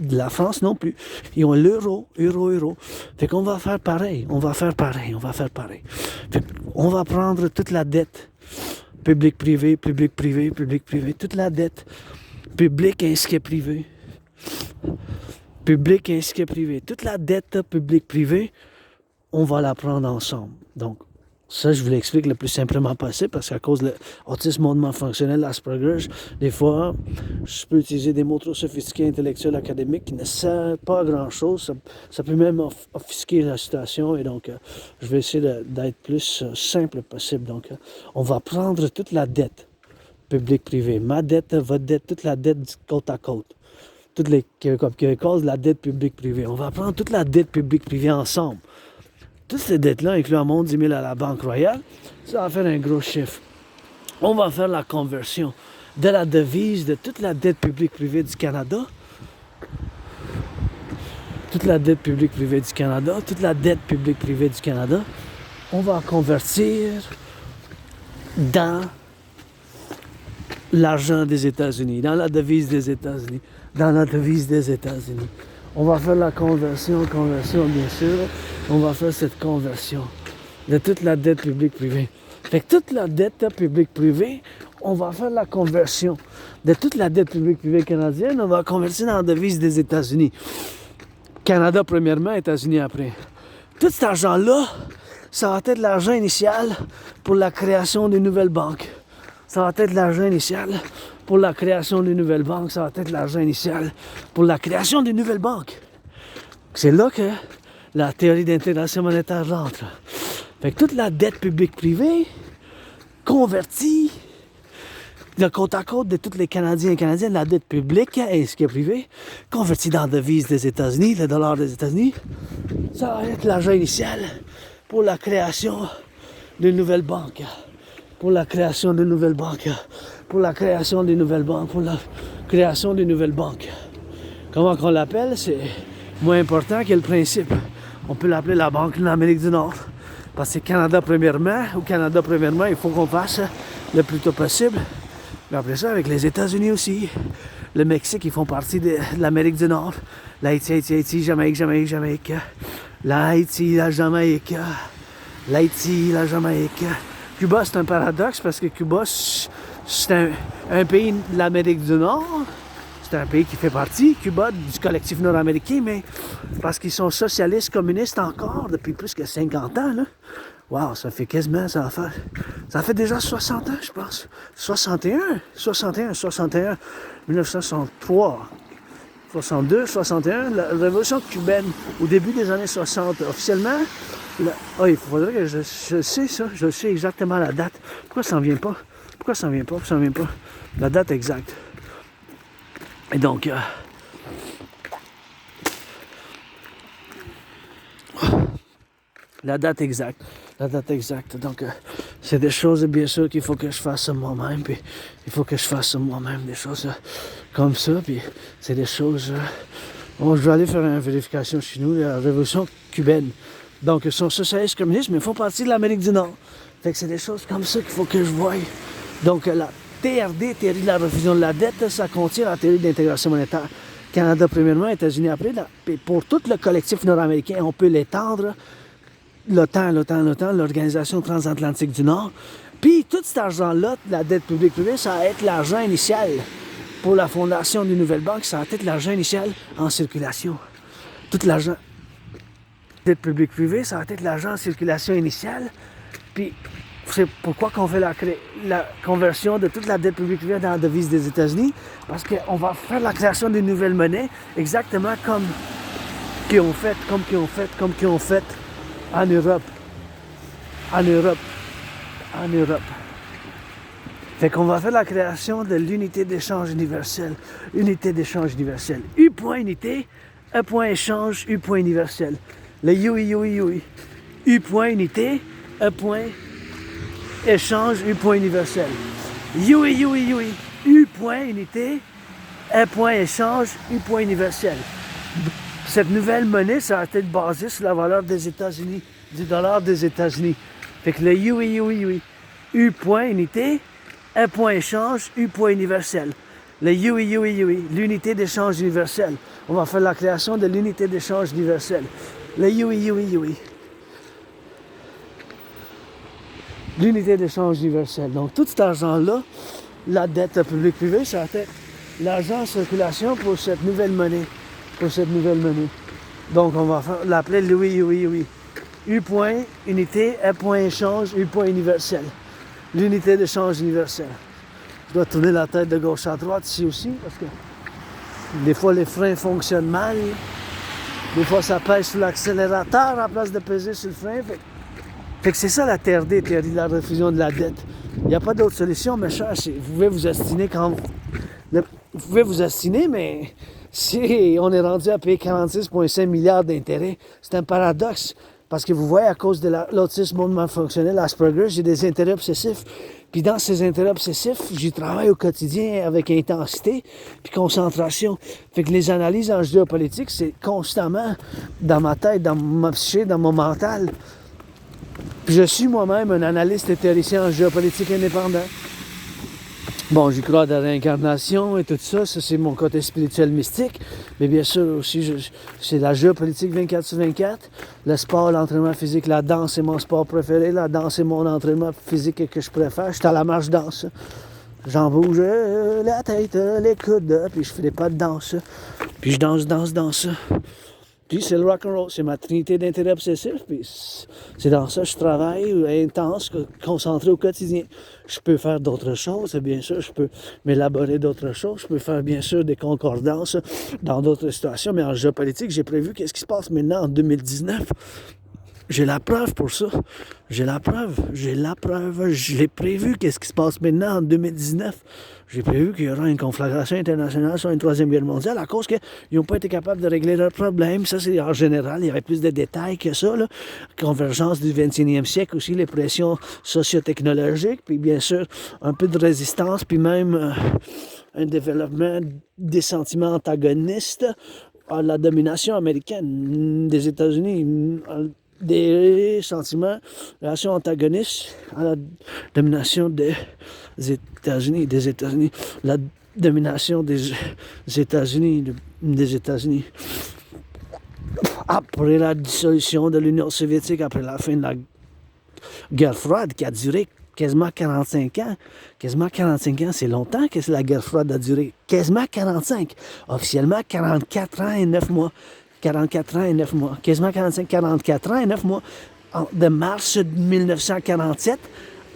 de la France non plus. Ils ont l'euro. Fait qu'on va faire pareil. On va Fait qu'on va prendre toute la dette. Public-privé. Toute la dette. Public ainsi que privé. Toute la dette public-privé, on va la prendre ensemble. Donc, ça, je vous l'explique le plus simplement possible parce qu'à cause de l'autisme hautement fonctionnel, l'Asperger, des fois, je peux utiliser des mots trop sophistiqués, intellectuels, académiques qui ne servent pas à grand-chose. Ça peut même offusquer la situation et donc, je vais essayer d'être plus simple possible. Donc, on va prendre toute la dette public-privé. Ma dette, votre dette, toute la dette côte à côte. toutes les causes de la dette publique-privée. On va prendre toute la dette publique-privée ensemble. Toutes ces dettes-là, incluant mon 10 000 à la Banque Royale, ça va faire un gros chiffre. On va faire la conversion de la devise de toute la dette publique-privée du Canada. Toute la dette publique-privée du Canada, toute la dette publique-privée du Canada, on va convertir dans l'argent des États-Unis, dans la devise des États-Unis, dans la devise des États-Unis. On va faire la conversion, bien sûr. On va faire cette conversion de toute la dette publique-privée. Fait que toute la dette publique-privée, on va faire la conversion de toute la dette publique-privée canadienne, on va convertir dans la devise des États-Unis. Canada premièrement, États-Unis après. Tout cet argent-là, ça va être l'argent initial pour la création d'une nouvelle banque. Ça va être l'argent initial pour la création d'une nouvelle banque. Ça va être l'argent initial pour la création d'une nouvelle banque. C'est là que la théorie d'intégration monétaire rentre. Fait que toute la dette publique-privée convertie le compte à côte de tous les Canadiens et Canadiennes, la dette publique et ce qui est privé, convertie dans la devise des États-Unis, le dollar des États-Unis, ça va être l'argent initial pour la création d'une nouvelle banque. Pour la création d'une nouvelle banque. Pour la création d'une nouvelle banque. Pour la création d'une nouvelle banque. Comment qu'on l'appelle, c'est moins important que le principe. On peut l'appeler la Banque de l'Amérique du Nord. Parce que Canada premièrement, au Canada premièrement, il faut qu'on fasse le plus tôt possible. Mais après ça, avec les États-Unis aussi. Le Mexique, ils font partie de l'Amérique du Nord. L'Haïti, Jamaïque. L'Haïti, la Jamaïque. L'Haïti, la Jamaïque. Cuba, c'est un paradoxe parce que Cuba, c'est un pays de l'Amérique du Nord. C'est un pays qui fait partie, Cuba, du collectif nord-américain, mais parce qu'ils sont socialistes, communistes encore depuis plus que 50 ans, là. Wow, ça fait quasiment, ça fait déjà 60 ans, je pense. 61, 1963, 62, 61, la révolution cubaine, au début des années 60, officiellement. Il faudrait que je sais ça, je sais exactement la date. Pourquoi ça n'en vient pas? La date exacte. Et donc, la date exacte. Donc, c'est des choses, bien sûr, qu'il faut que je fasse moi-même. Puis, il faut que je fasse moi-même des choses comme ça. Puis, c'est des choses... Bon, je vais aller faire une vérification chez nous, la révolution cubaine. Donc, ils sont socialistes communistes, mais ils font partie de l'Amérique du Nord. Fait que c'est des choses comme ça qu'il faut que je voie. Donc, la TRD, théorie de la refusion de la dette, ça contient la théorie d'intégration monétaire. Canada premièrement, États-Unis après. Pour tout le collectif nord-américain, on peut l'étendre. L'OTAN, l'Organisation transatlantique du Nord. Puis tout cet argent-là, la dette publique privée, ça va être l'argent initial pour la fondation d'une nouvelle banque. Ça va être l'argent initial en circulation. Tout l'argent dette publique privée, ça va être l'argent en circulation initiale. Puis c'est pourquoi qu'on fait la conversion de toute la dette publique privée dans la devise des États-Unis. Parce qu'on va faire la création d'une nouvelle monnaie, exactement comme qu'ils ont fait en Europe. Fait qu'on va faire la création de l'unité d'échange universelle. U point unité, E point échange, U point universel. Le UI. U point unité, E point échange, U point universel. UI. U point unité, E point échange, U point universel. Cette nouvelle monnaie, ça va être basée sur la valeur des États-Unis, du dollar des États-Unis. Fait que le UI. U point unité, E point échange, U point universel. Le UI, l'unité d'échange universelle. On va faire la création de l'unité d'échange universelle. Le UI. L'unité d'échange universelle. Donc, tout cet argent-là, la dette publique-privée, ça va être l'argent en circulation pour cette nouvelle monnaie. Donc, on va l'appeler le UI. U point unité, E point échange, U point universel. L'unité d'échange universelle. Je dois tourner la tête de gauche à droite ici aussi, parce que des fois les freins fonctionnent mal. Des fois ça pèse sur l'accélérateur à place de peser sur le frein. Fait que c'est ça la TRD, théorie de la refusion de la dette. Il n'y a pas d'autre solution, mes chers. Vous pouvez vous astiner mais Si on est rendu à payer 46,5 milliards d'intérêts, c'est un paradoxe. Parce que vous voyez, à cause de l'autisme mal fonctionnel, l'Asperger, j'ai des intérêts obsessifs. Puis dans ces intérêts obsessifs, j'y travaille au quotidien avec intensité puis concentration. Fait que les analyses en géopolitique, c'est constamment dans ma tête, dans ma psyché, dans mon mental. Puis je suis moi-même un analyste et théoricien en géopolitique indépendant. Bon, j'y crois dans la réincarnation et tout ça, ça c'est mon côté spirituel mystique, mais bien sûr aussi, c'est la géopolitique 24/24, le sport, l'entraînement physique, la danse c'est mon sport préféré, la danse c'est mon entraînement physique que je préfère, je suis à la marche danse, j'en bouge la tête, les coudes, puis je fais des pas de danse, puis je danse. Puis c'est le rock'n'roll, c'est ma trinité d'intérêt obsessif, puis c'est dans ça que je travaille, intense, concentré au quotidien. Je peux faire d'autres choses, bien sûr, je peux m'élaborer d'autres choses, je peux faire bien sûr des concordances dans d'autres situations, mais en géopolitique, j'ai prévu qu'est-ce qui se passe maintenant en 2019. J'ai la preuve pour ça. Je l'ai prévu qu'est-ce qui se passe maintenant en 2019. J'ai prévu qu'il y aura une conflagration internationale sur une troisième guerre mondiale à cause qu'ils n'ont pas été capables de régler leurs problèmes. Ça, c'est en général, il y avait plus de détails que ça, là. Convergence du 21e siècle aussi, les pressions socio-technologiques, puis bien sûr, un peu de résistance, puis même un développement des sentiments antagonistes à la domination américaine des États-Unis, des sentiments, relations antagonistes à la domination des États-Unis, la domination des États-Unis. Après la dissolution de l'Union soviétique, après la fin de la guerre froide qui a duré quasiment 45 ans. Quasiment 45 ans, c'est longtemps que la guerre froide a duré. Quasiment 45. Officiellement, 44 ans et 9 mois. 44 ans et 9 mois. Quasiment 45, 44 ans et 9 mois. De mars 1947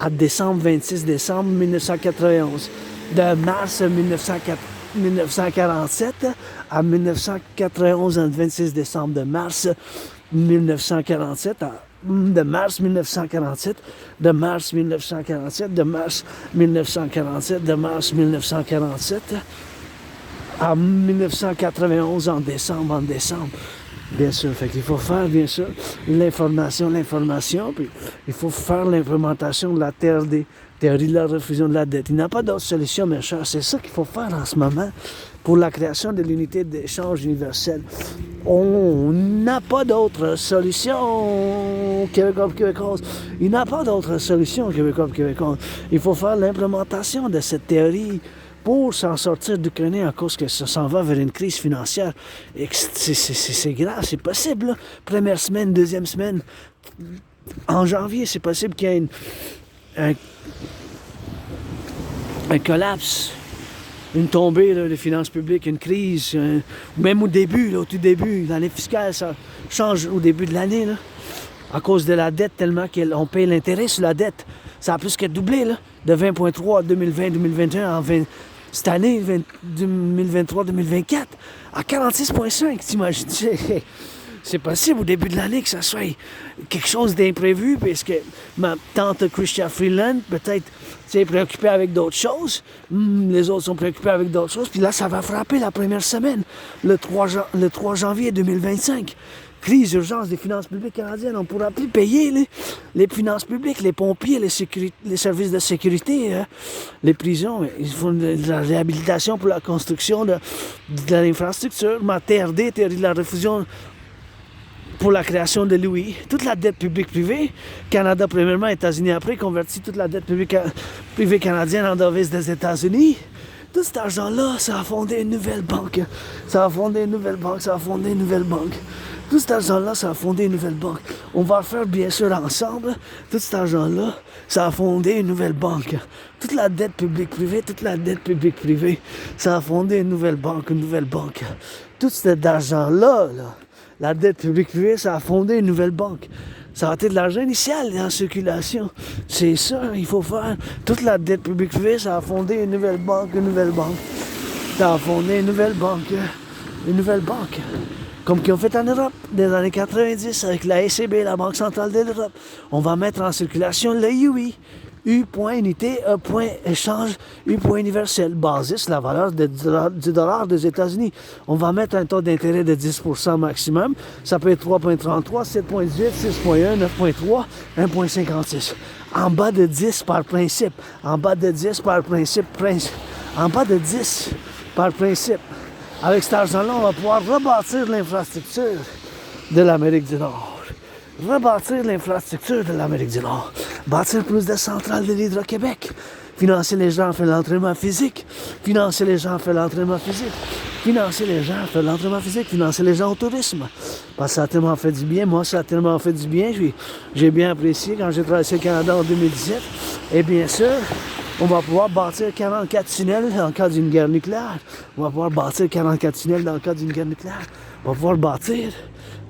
à décembre 26 décembre 1991. De mars 1947 à 1991, en 26 décembre. De mars 1947 à de mars 1947, de mars 1947, de mars 1947, de mars 1947 à 1991 en décembre. Bien sûr, fait qu'il faut faire, bien sûr, l'information, puis il faut faire l'implémentation de la théorie de la refusion de la dette. Il n'y a pas d'autre solution, mes chers. C'est ça qu'il faut faire en ce moment pour la création de l'unité d'échange universelle. On n'a pas d'autre solution, Québécois. Il n'y a pas d'autre solution, Québécois. Il faut faire l'implémentation de cette théorie pour s'en sortir du créneau à cause que ça s'en va vers une crise financière. Et c'est grave, c'est possible. Là. Première semaine, deuxième semaine. En janvier, c'est possible qu'il y ait un collapse, une tombée là, des finances publiques, une crise. Même au début, au tout début, l'année fiscale, ça change au début de l'année. Là, à cause de la dette, tellement qu'on paye l'intérêt sur la dette. Ça a plus que doublé, là, de 20,3 à 2020-2021 cette année, 2023-2024, à 46,5, t'imagines? C'est possible au début de l'année que ça soit quelque chose d'imprévu, parce que ma tante Christian Freeland, peut-être, est préoccupée avec d'autres choses. Les autres sont préoccupés avec d'autres choses. Puis là, ça va frapper la première semaine, le 3 janvier 2025. Crise d'urgence des finances publiques canadiennes. On ne pourra plus payer les finances publiques, les pompiers, les services de sécurité, les prisons. Ils font de la réhabilitation pour la construction de l'infrastructure. Ma TRD, théorie de la refusion pour la création de l'OUI. Toute la dette publique privée, Canada premièrement, États-Unis après, convertit toute la dette publique privée canadienne en devise des États-Unis. Tout cet argent-là, ça a fondé une nouvelle banque. Tout cet argent-là, ça a fondé une nouvelle banque. On va le faire bien sûr ensemble. Tout cet argent-là, ça a fondé une nouvelle banque. Toute la dette publique-privée, ça a fondé une nouvelle banque. Tout cet argent-là, la dette publique-privée, ça a fondé une nouvelle banque. Ça a été de l'argent initial en circulation. C'est ça, il faut faire. Toute la dette publique-privée, ça a fondé une nouvelle banque. Ça a fondé une nouvelle banque. Comme qu'ils ont fait en Europe, des années 90, avec la ECB, la Banque centrale de l'Europe. On va mettre en circulation le UI. U point unité, E point échange, U point universel. Basis, la valeur du dollar des États-Unis. On va mettre un taux d'intérêt de 10% maximum. Ça peut être 3,33, 7,18, 6,1, 9,3, 1,56. En bas de 10 par principe. En bas de 10 par principe. En bas de 10 par principe. Avec cet argent-là, on va pouvoir rebâtir l'infrastructure de l'Amérique du Nord. Rebâtir l'infrastructure de l'Amérique du Nord. Bâtir plus de centrales de l'Hydro-Québec. Financer les gens, faire l'entraînement physique. Financer les gens, faire l'entraînement physique. Financer les gens, faire l'entraînement physique. Financer les gens au tourisme. Parce que ça a tellement fait du bien. Moi, ça a tellement fait du bien. J'ai bien apprécié quand j'ai traversé le Canada en 2017. Et bien sûr, on va pouvoir bâtir 44 tunnels en cas d'une guerre nucléaire. On va pouvoir bâtir 44 tunnels dans le cas d'une guerre nucléaire. On va pouvoir bâtir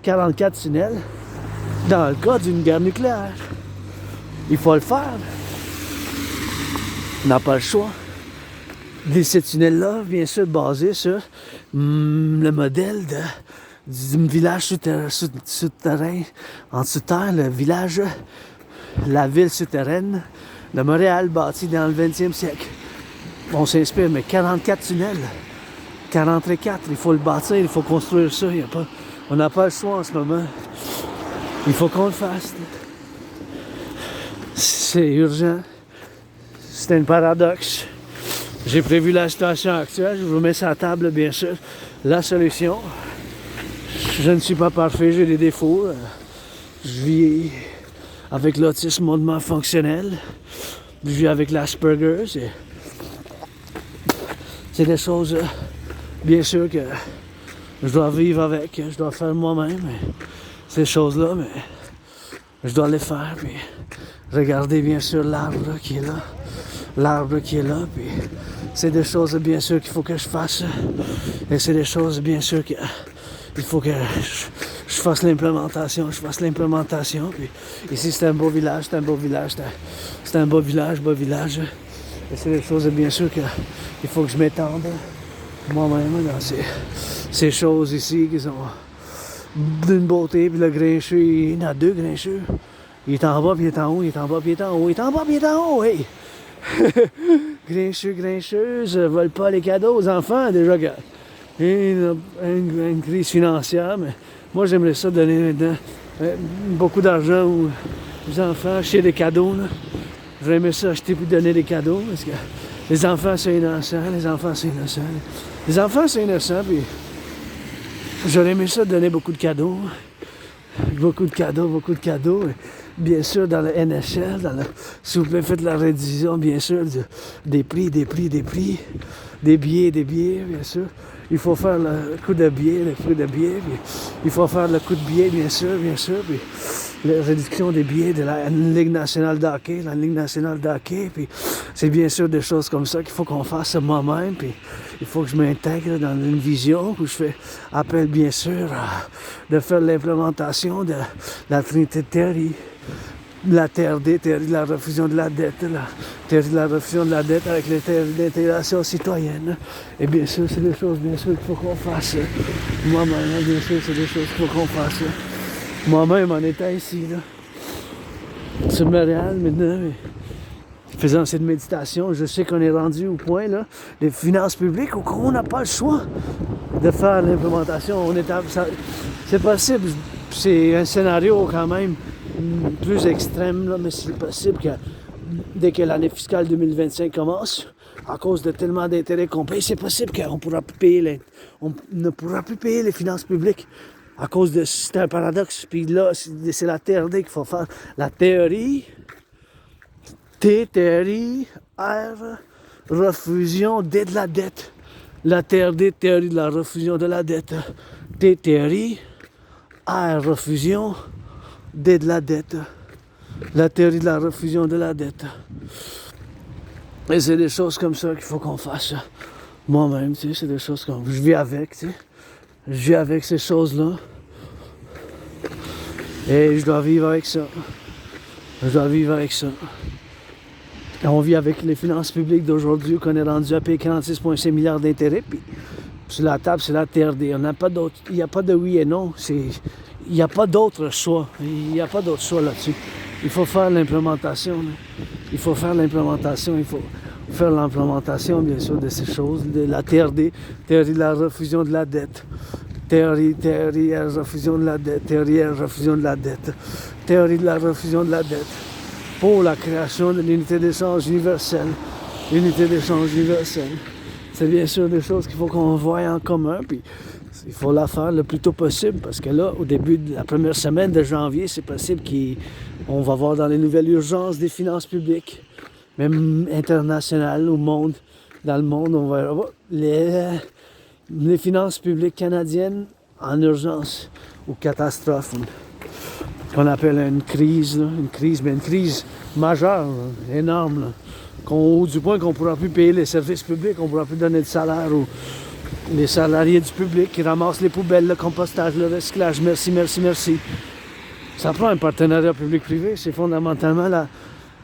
44 tunnels dans le cas d'une guerre nucléaire. Il faut le faire. On n'a pas le choix. Ces tunnels-là, bien sûr, basés sur le modèle du village souterrain, en dessous de terre, le village, la ville souterraine de Montréal, bâtie dans le 20e siècle. On s'inspire, mais 44 tunnels, 44, il faut le bâtir, il faut construire ça. On n'a pas le choix en ce moment. Il faut qu'on le fasse. C'est urgent. C'est un paradoxe. J'ai prévu la situation actuelle. Je vous mets sur la table, bien sûr, la solution. Je ne suis pas parfait, j'ai des défauts. Je vis avec l'autisme hautement fonctionnel. Je vis avec l'Asperger. C'est des choses, bien sûr, que je dois vivre avec, je dois faire moi-même. Ces choses-là, mais je dois les faire. Puis regardez bien sûr l'arbre qui est là. L'arbre qui est là. Puis c'est des choses bien sûr qu'il faut que je fasse. Et c'est des choses bien sûr qu'il faut que je fasse l'implémentation. Puis ici c'est un beau village, c'est un beau village. C'est un beau village. Et c'est des choses bien sûr qu'il faut que je m'étende moi-même dans ces choses ici qui sont d'une beauté, puis le grincheux, il y en a deux grincheux. Il est en bas, puis il est en haut, il est en bas, puis il est en haut, il est en bas, puis il est en haut, hey! Grincheuse, vole pas les cadeaux aux enfants, déjà que une crise financière, mais moi j'aimerais ça donner maintenant beaucoup d'argent aux enfants, acheter des cadeaux, là. J'aimerais ça acheter puis donner des cadeaux, parce que les enfants c'est innocent, les enfants c'est innocent, puis j'aurais aimé ça donner beaucoup de cadeaux. Beaucoup de cadeaux. Bien sûr, dans le NHL, s'il vous plaît, faites la révision, bien sûr, des prix. Des billets, bien sûr. Il faut faire le coût de billet, le prix de billet. Puis il faut faire le coût de billet, bien sûr. Puis la réduction des billets de la Ligue nationale de hockey. Puis c'est bien sûr des choses comme ça qu'il faut qu'on fasse moi-même. Puis il faut que je m'intègre dans une vision où je fais appel, bien sûr, de faire l'implémentation de la Trinité de théorie. La TRD, théorie de la refusion de la dette, la théorie de la refusion de la dette avec les théories d'intégration citoyenne. Et bien sûr, c'est des choses, bien sûr, qu'il faut qu'on fasse. Moi-même, bien sûr, c'est des choses qu'il faut qu'on fasse. Moi-même, en étant ici, là, sur Montréal, maintenant, faisant cette méditation, je sais qu'on est rendu au point, là, des finances publiques, où on n'a pas le choix de faire l'implémentation. C'est possible, c'est un scénario quand même plus extrême, là, mais c'est possible que dès que l'année fiscale 2025 commence, à cause de tellement d'intérêts qu'on paye, c'est possible qu'on on ne pourra plus payer les finances publiques à cause de... C'est un paradoxe, puis là, c'est la TRD qu'il faut faire. La théorie, théorie, R, refusion, D de la dette. La TRD, théorie de la refusion de la dette. Théorie, R, refusion, D de la dette. La théorie de la refusion de la dette. Et c'est des choses comme ça qu'il faut qu'on fasse. Moi-même, tu sais, c'est des choses comme... Je vis avec, tu sais. Je vis avec ces choses-là. Et je dois vivre avec ça. Et on vit avec les finances publiques d'aujourd'hui, qu'on est rendu à payer 46,5 milliards d'intérêts. Puis sur la table, c'est la TRD. On n'a pas d'autre... Il n'y a pas de oui et non. Il n'y a pas d'autre choix. Il n'y a pas d'autre choix là-dessus. Il faut faire l'implémentation. Il faut faire l'implémentation. Il faut faire l'implémentation, bien sûr, de ces choses. De la TRD, théorie de la refusion de la dette. Théorie, refusion de la dette. Théorie, refusion de la dette. Théorie de la refusion de la dette. Pour la création de l'unité d'échange universelle. Unité d'échange universelle. C'est bien sûr des choses qu'il faut qu'on voie en commun. Puis il faut la faire le plus tôt possible parce que là, au début de la première semaine de janvier, c'est possible qu'on va voir dans les nouvelles urgences des finances publiques, même internationales au monde. Dans le monde, on va voir les finances publiques canadiennes en urgence ou catastrophe. Qu'on appelle une crise, mais une crise majeure, là, énorme. Là. Du point qu'on ne pourra plus payer les services publics, on ne pourra plus donner de salaire aux les salariés du public qui ramassent les poubelles, le compostage, le recyclage. Merci, merci, merci. Ça prend un partenariat public-privé. C'est fondamentalement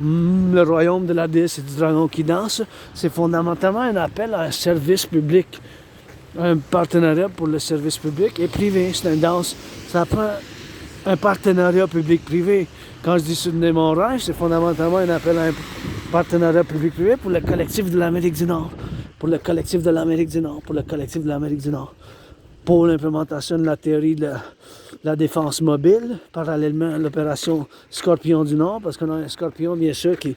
le royaume de la déesse et du dragon qui danse. C'est fondamentalement un appel à un service public. Un partenariat pour le service public et privé. C'est une danse. Ça prend un partenariat public-privé. Quand je dis soutenir mon rêve, c'est fondamentalement un appel à un partenariat public-privé pour le collectif de l'Amérique du Nord. Pour le collectif de l'Amérique du Nord. Pour le collectif de l'Amérique du Nord. Pour l'implémentation de la théorie de la défense mobile, parallèlement à l'opération Scorpion du Nord, parce qu'on a un scorpion, bien sûr, qui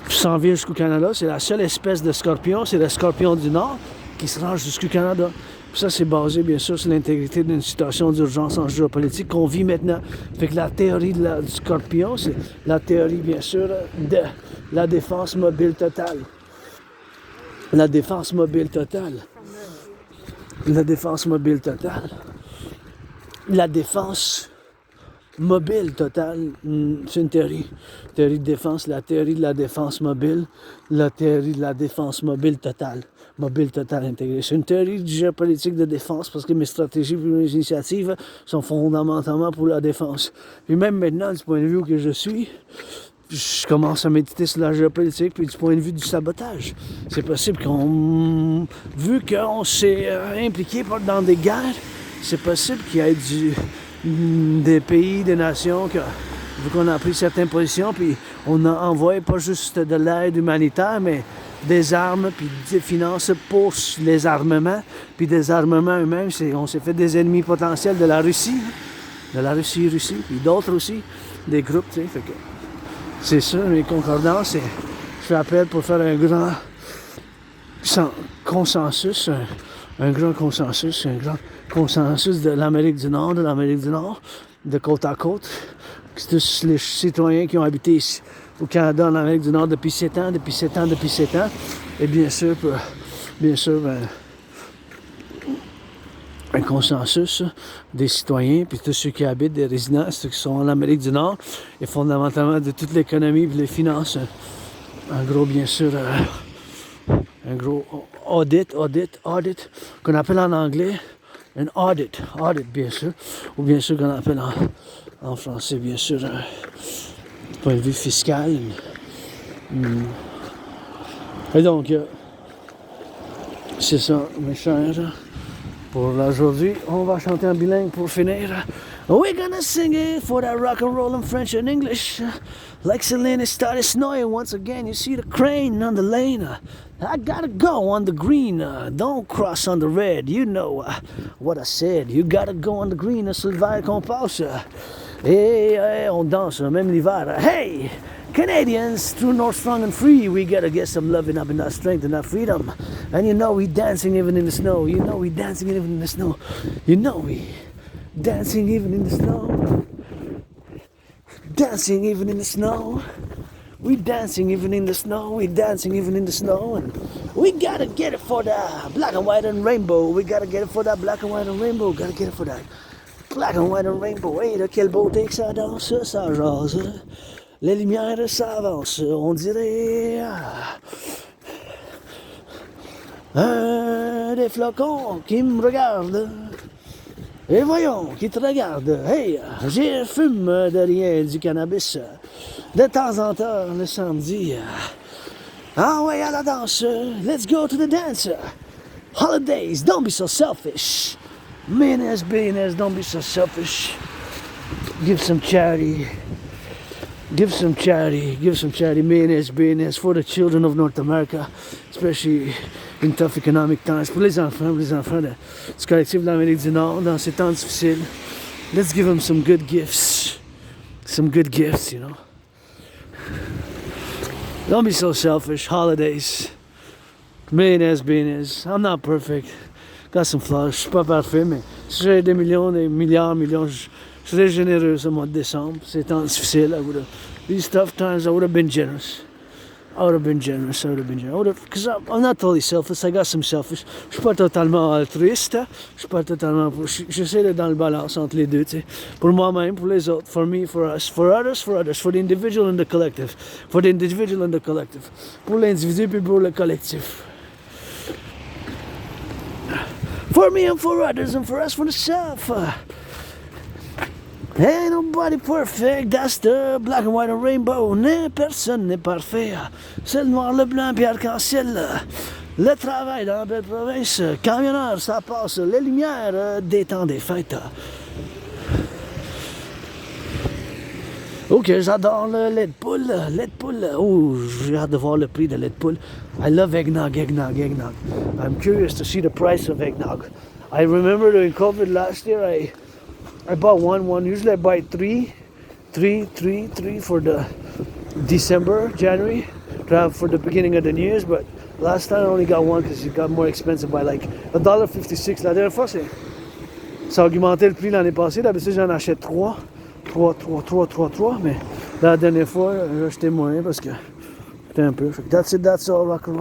s'en vient jusqu'au Canada. C'est la seule espèce de scorpion, c'est le scorpion du Nord, qui se range jusqu'au Canada. Puis ça, c'est basé, bien sûr, sur l'intégrité d'une situation d'urgence en géopolitique qu'on vit maintenant. Fait que la théorie du scorpion, c'est la théorie, bien sûr, de la défense mobile totale. La défense mobile totale. La défense mobile totale. La défense mobile totale, c'est une théorie. Théorie de défense, la théorie de la défense mobile, la théorie de la défense mobile totale. Mobile totale intégrée. C'est une théorie du géopolitique de défense parce que mes stratégies et mes initiatives sont fondamentalement pour la défense. Puis même maintenant, du point de vue que je suis, je commence à méditer sur la géopolitique, puis du point de vue du sabotage. C'est possible vu qu'on s'est impliqué dans des guerres, c'est possible qu'il y ait des pays, des nations, vu qu'on a pris certaines positions, puis on a envoyé pas juste de l'aide humanitaire, mais des armes, puis des finances pour les armements, puis des armements eux-mêmes. On s'est fait des ennemis potentiels de la Russie, puis d'autres aussi, des groupes, tu sais, fait que c'est ça, mes concordances, je fais appel pour faire un grand consensus, un grand consensus de l'Amérique du Nord, de côte à côte. C'est tous les citoyens qui ont habité ici, au Canada, en Amérique du Nord, depuis 7 ans. Et bien sûr, un consensus des citoyens, puis tous ceux qui habitent, des résidents, ceux qui sont en Amérique du Nord, et fondamentalement de toute l'économie et les finances. Un gros, bien sûr, un gros audit, qu'on appelle en anglais un audit, bien sûr, ou bien sûr qu'on appelle en français, bien sûr, du point de vue fiscal. Et donc, c'est ça, mes chers. Pour aujourd'hui, on va chanter en bilingue pour finir. We're gonna sing it for that rock and roll in French and English. Like Celine, it started snowing once again. You see the crane on the lane. I gotta go on the green. Don't cross on the red. You know what I said. You gotta go on the green. C'est l'hiver qu'on passe. Et on danse, même l'hiver. Hey! Canadians, true north, strong and free, we gotta get some loving up in our strength and our freedom. And you know we dancing even in the snow. You know we dancing even in the snow. You know we dancing even in the snow. Dancing even in the snow. We dancing even in the snow. We dancing even in the snow. And we gotta get it for the black and white and rainbow. We gotta get it for that black and white and rainbow. Gotta get it for that black and white and rainbow. Hey, là, quelle beauté que ça danse, ça jase. Les lumières s'avancent, on dirait des flocons qui me regardent. Et voyons, qui te regardent. Hey, j'ai fume de rien du cannabis. De temps en temps, le samedi. Ah ouais, à la danse. Let's go to the dance. Holidays, don't be so selfish. Millionaires, billionaires, don't be so selfish. Give some charity. give some charity, mayonnaise, bénéesse, for the children of North America, especially in tough economic times. Pour les enfants du collectif de l'Amérique du Nord, dans ces temps difficiles, let's give them some good gifts, you know. Don't be so selfish. Holidays, mayonnaise, bénéesse. I'm not perfect. Got some flaws. Je suis pas parfait, mais si j'avais des millions, je serais généreux ce mois de décembre. C'est temps difficile. These tough times, I would have been generous. Because I'm not totally selfish. I got some selfish. Je suis pas totalement altruiste. J'essaie d'être dans le balance entre les deux, tu sais. Pour moi-même, pour les autres, for me, for us, for others, for the individual and the collective. For the individual and the collective. Pour l'individu puis pour le collectif. For me and for others and for us, for the self. Ain't nobody perfect, that's the black and white and rainbow. Personne n'est parfait. C'est le noir, le blanc, puis arc-en-ciel. Le travail dans la belle province. Camionneur, ça passe. Les lumières des temps des fêtes. Ok, j'adore le lait de poule. Oh, j'ai hâte de voir le prix de lait de poule. I love eggnog. I'm curious to see the price of eggnog. I remember during COVID last year, I bought one. Usually I buy three for the December, January, to have for the beginning of the New Year's. But last time I only got one because it got more expensive by like $1.56. La dernière fois, ça a augmenté le prix l'année passée. D'habitude, j'en achète 3. Mais la dernière fois, j'ai acheté moins parce que c'était un peu. That's it, that's all, rock and roll.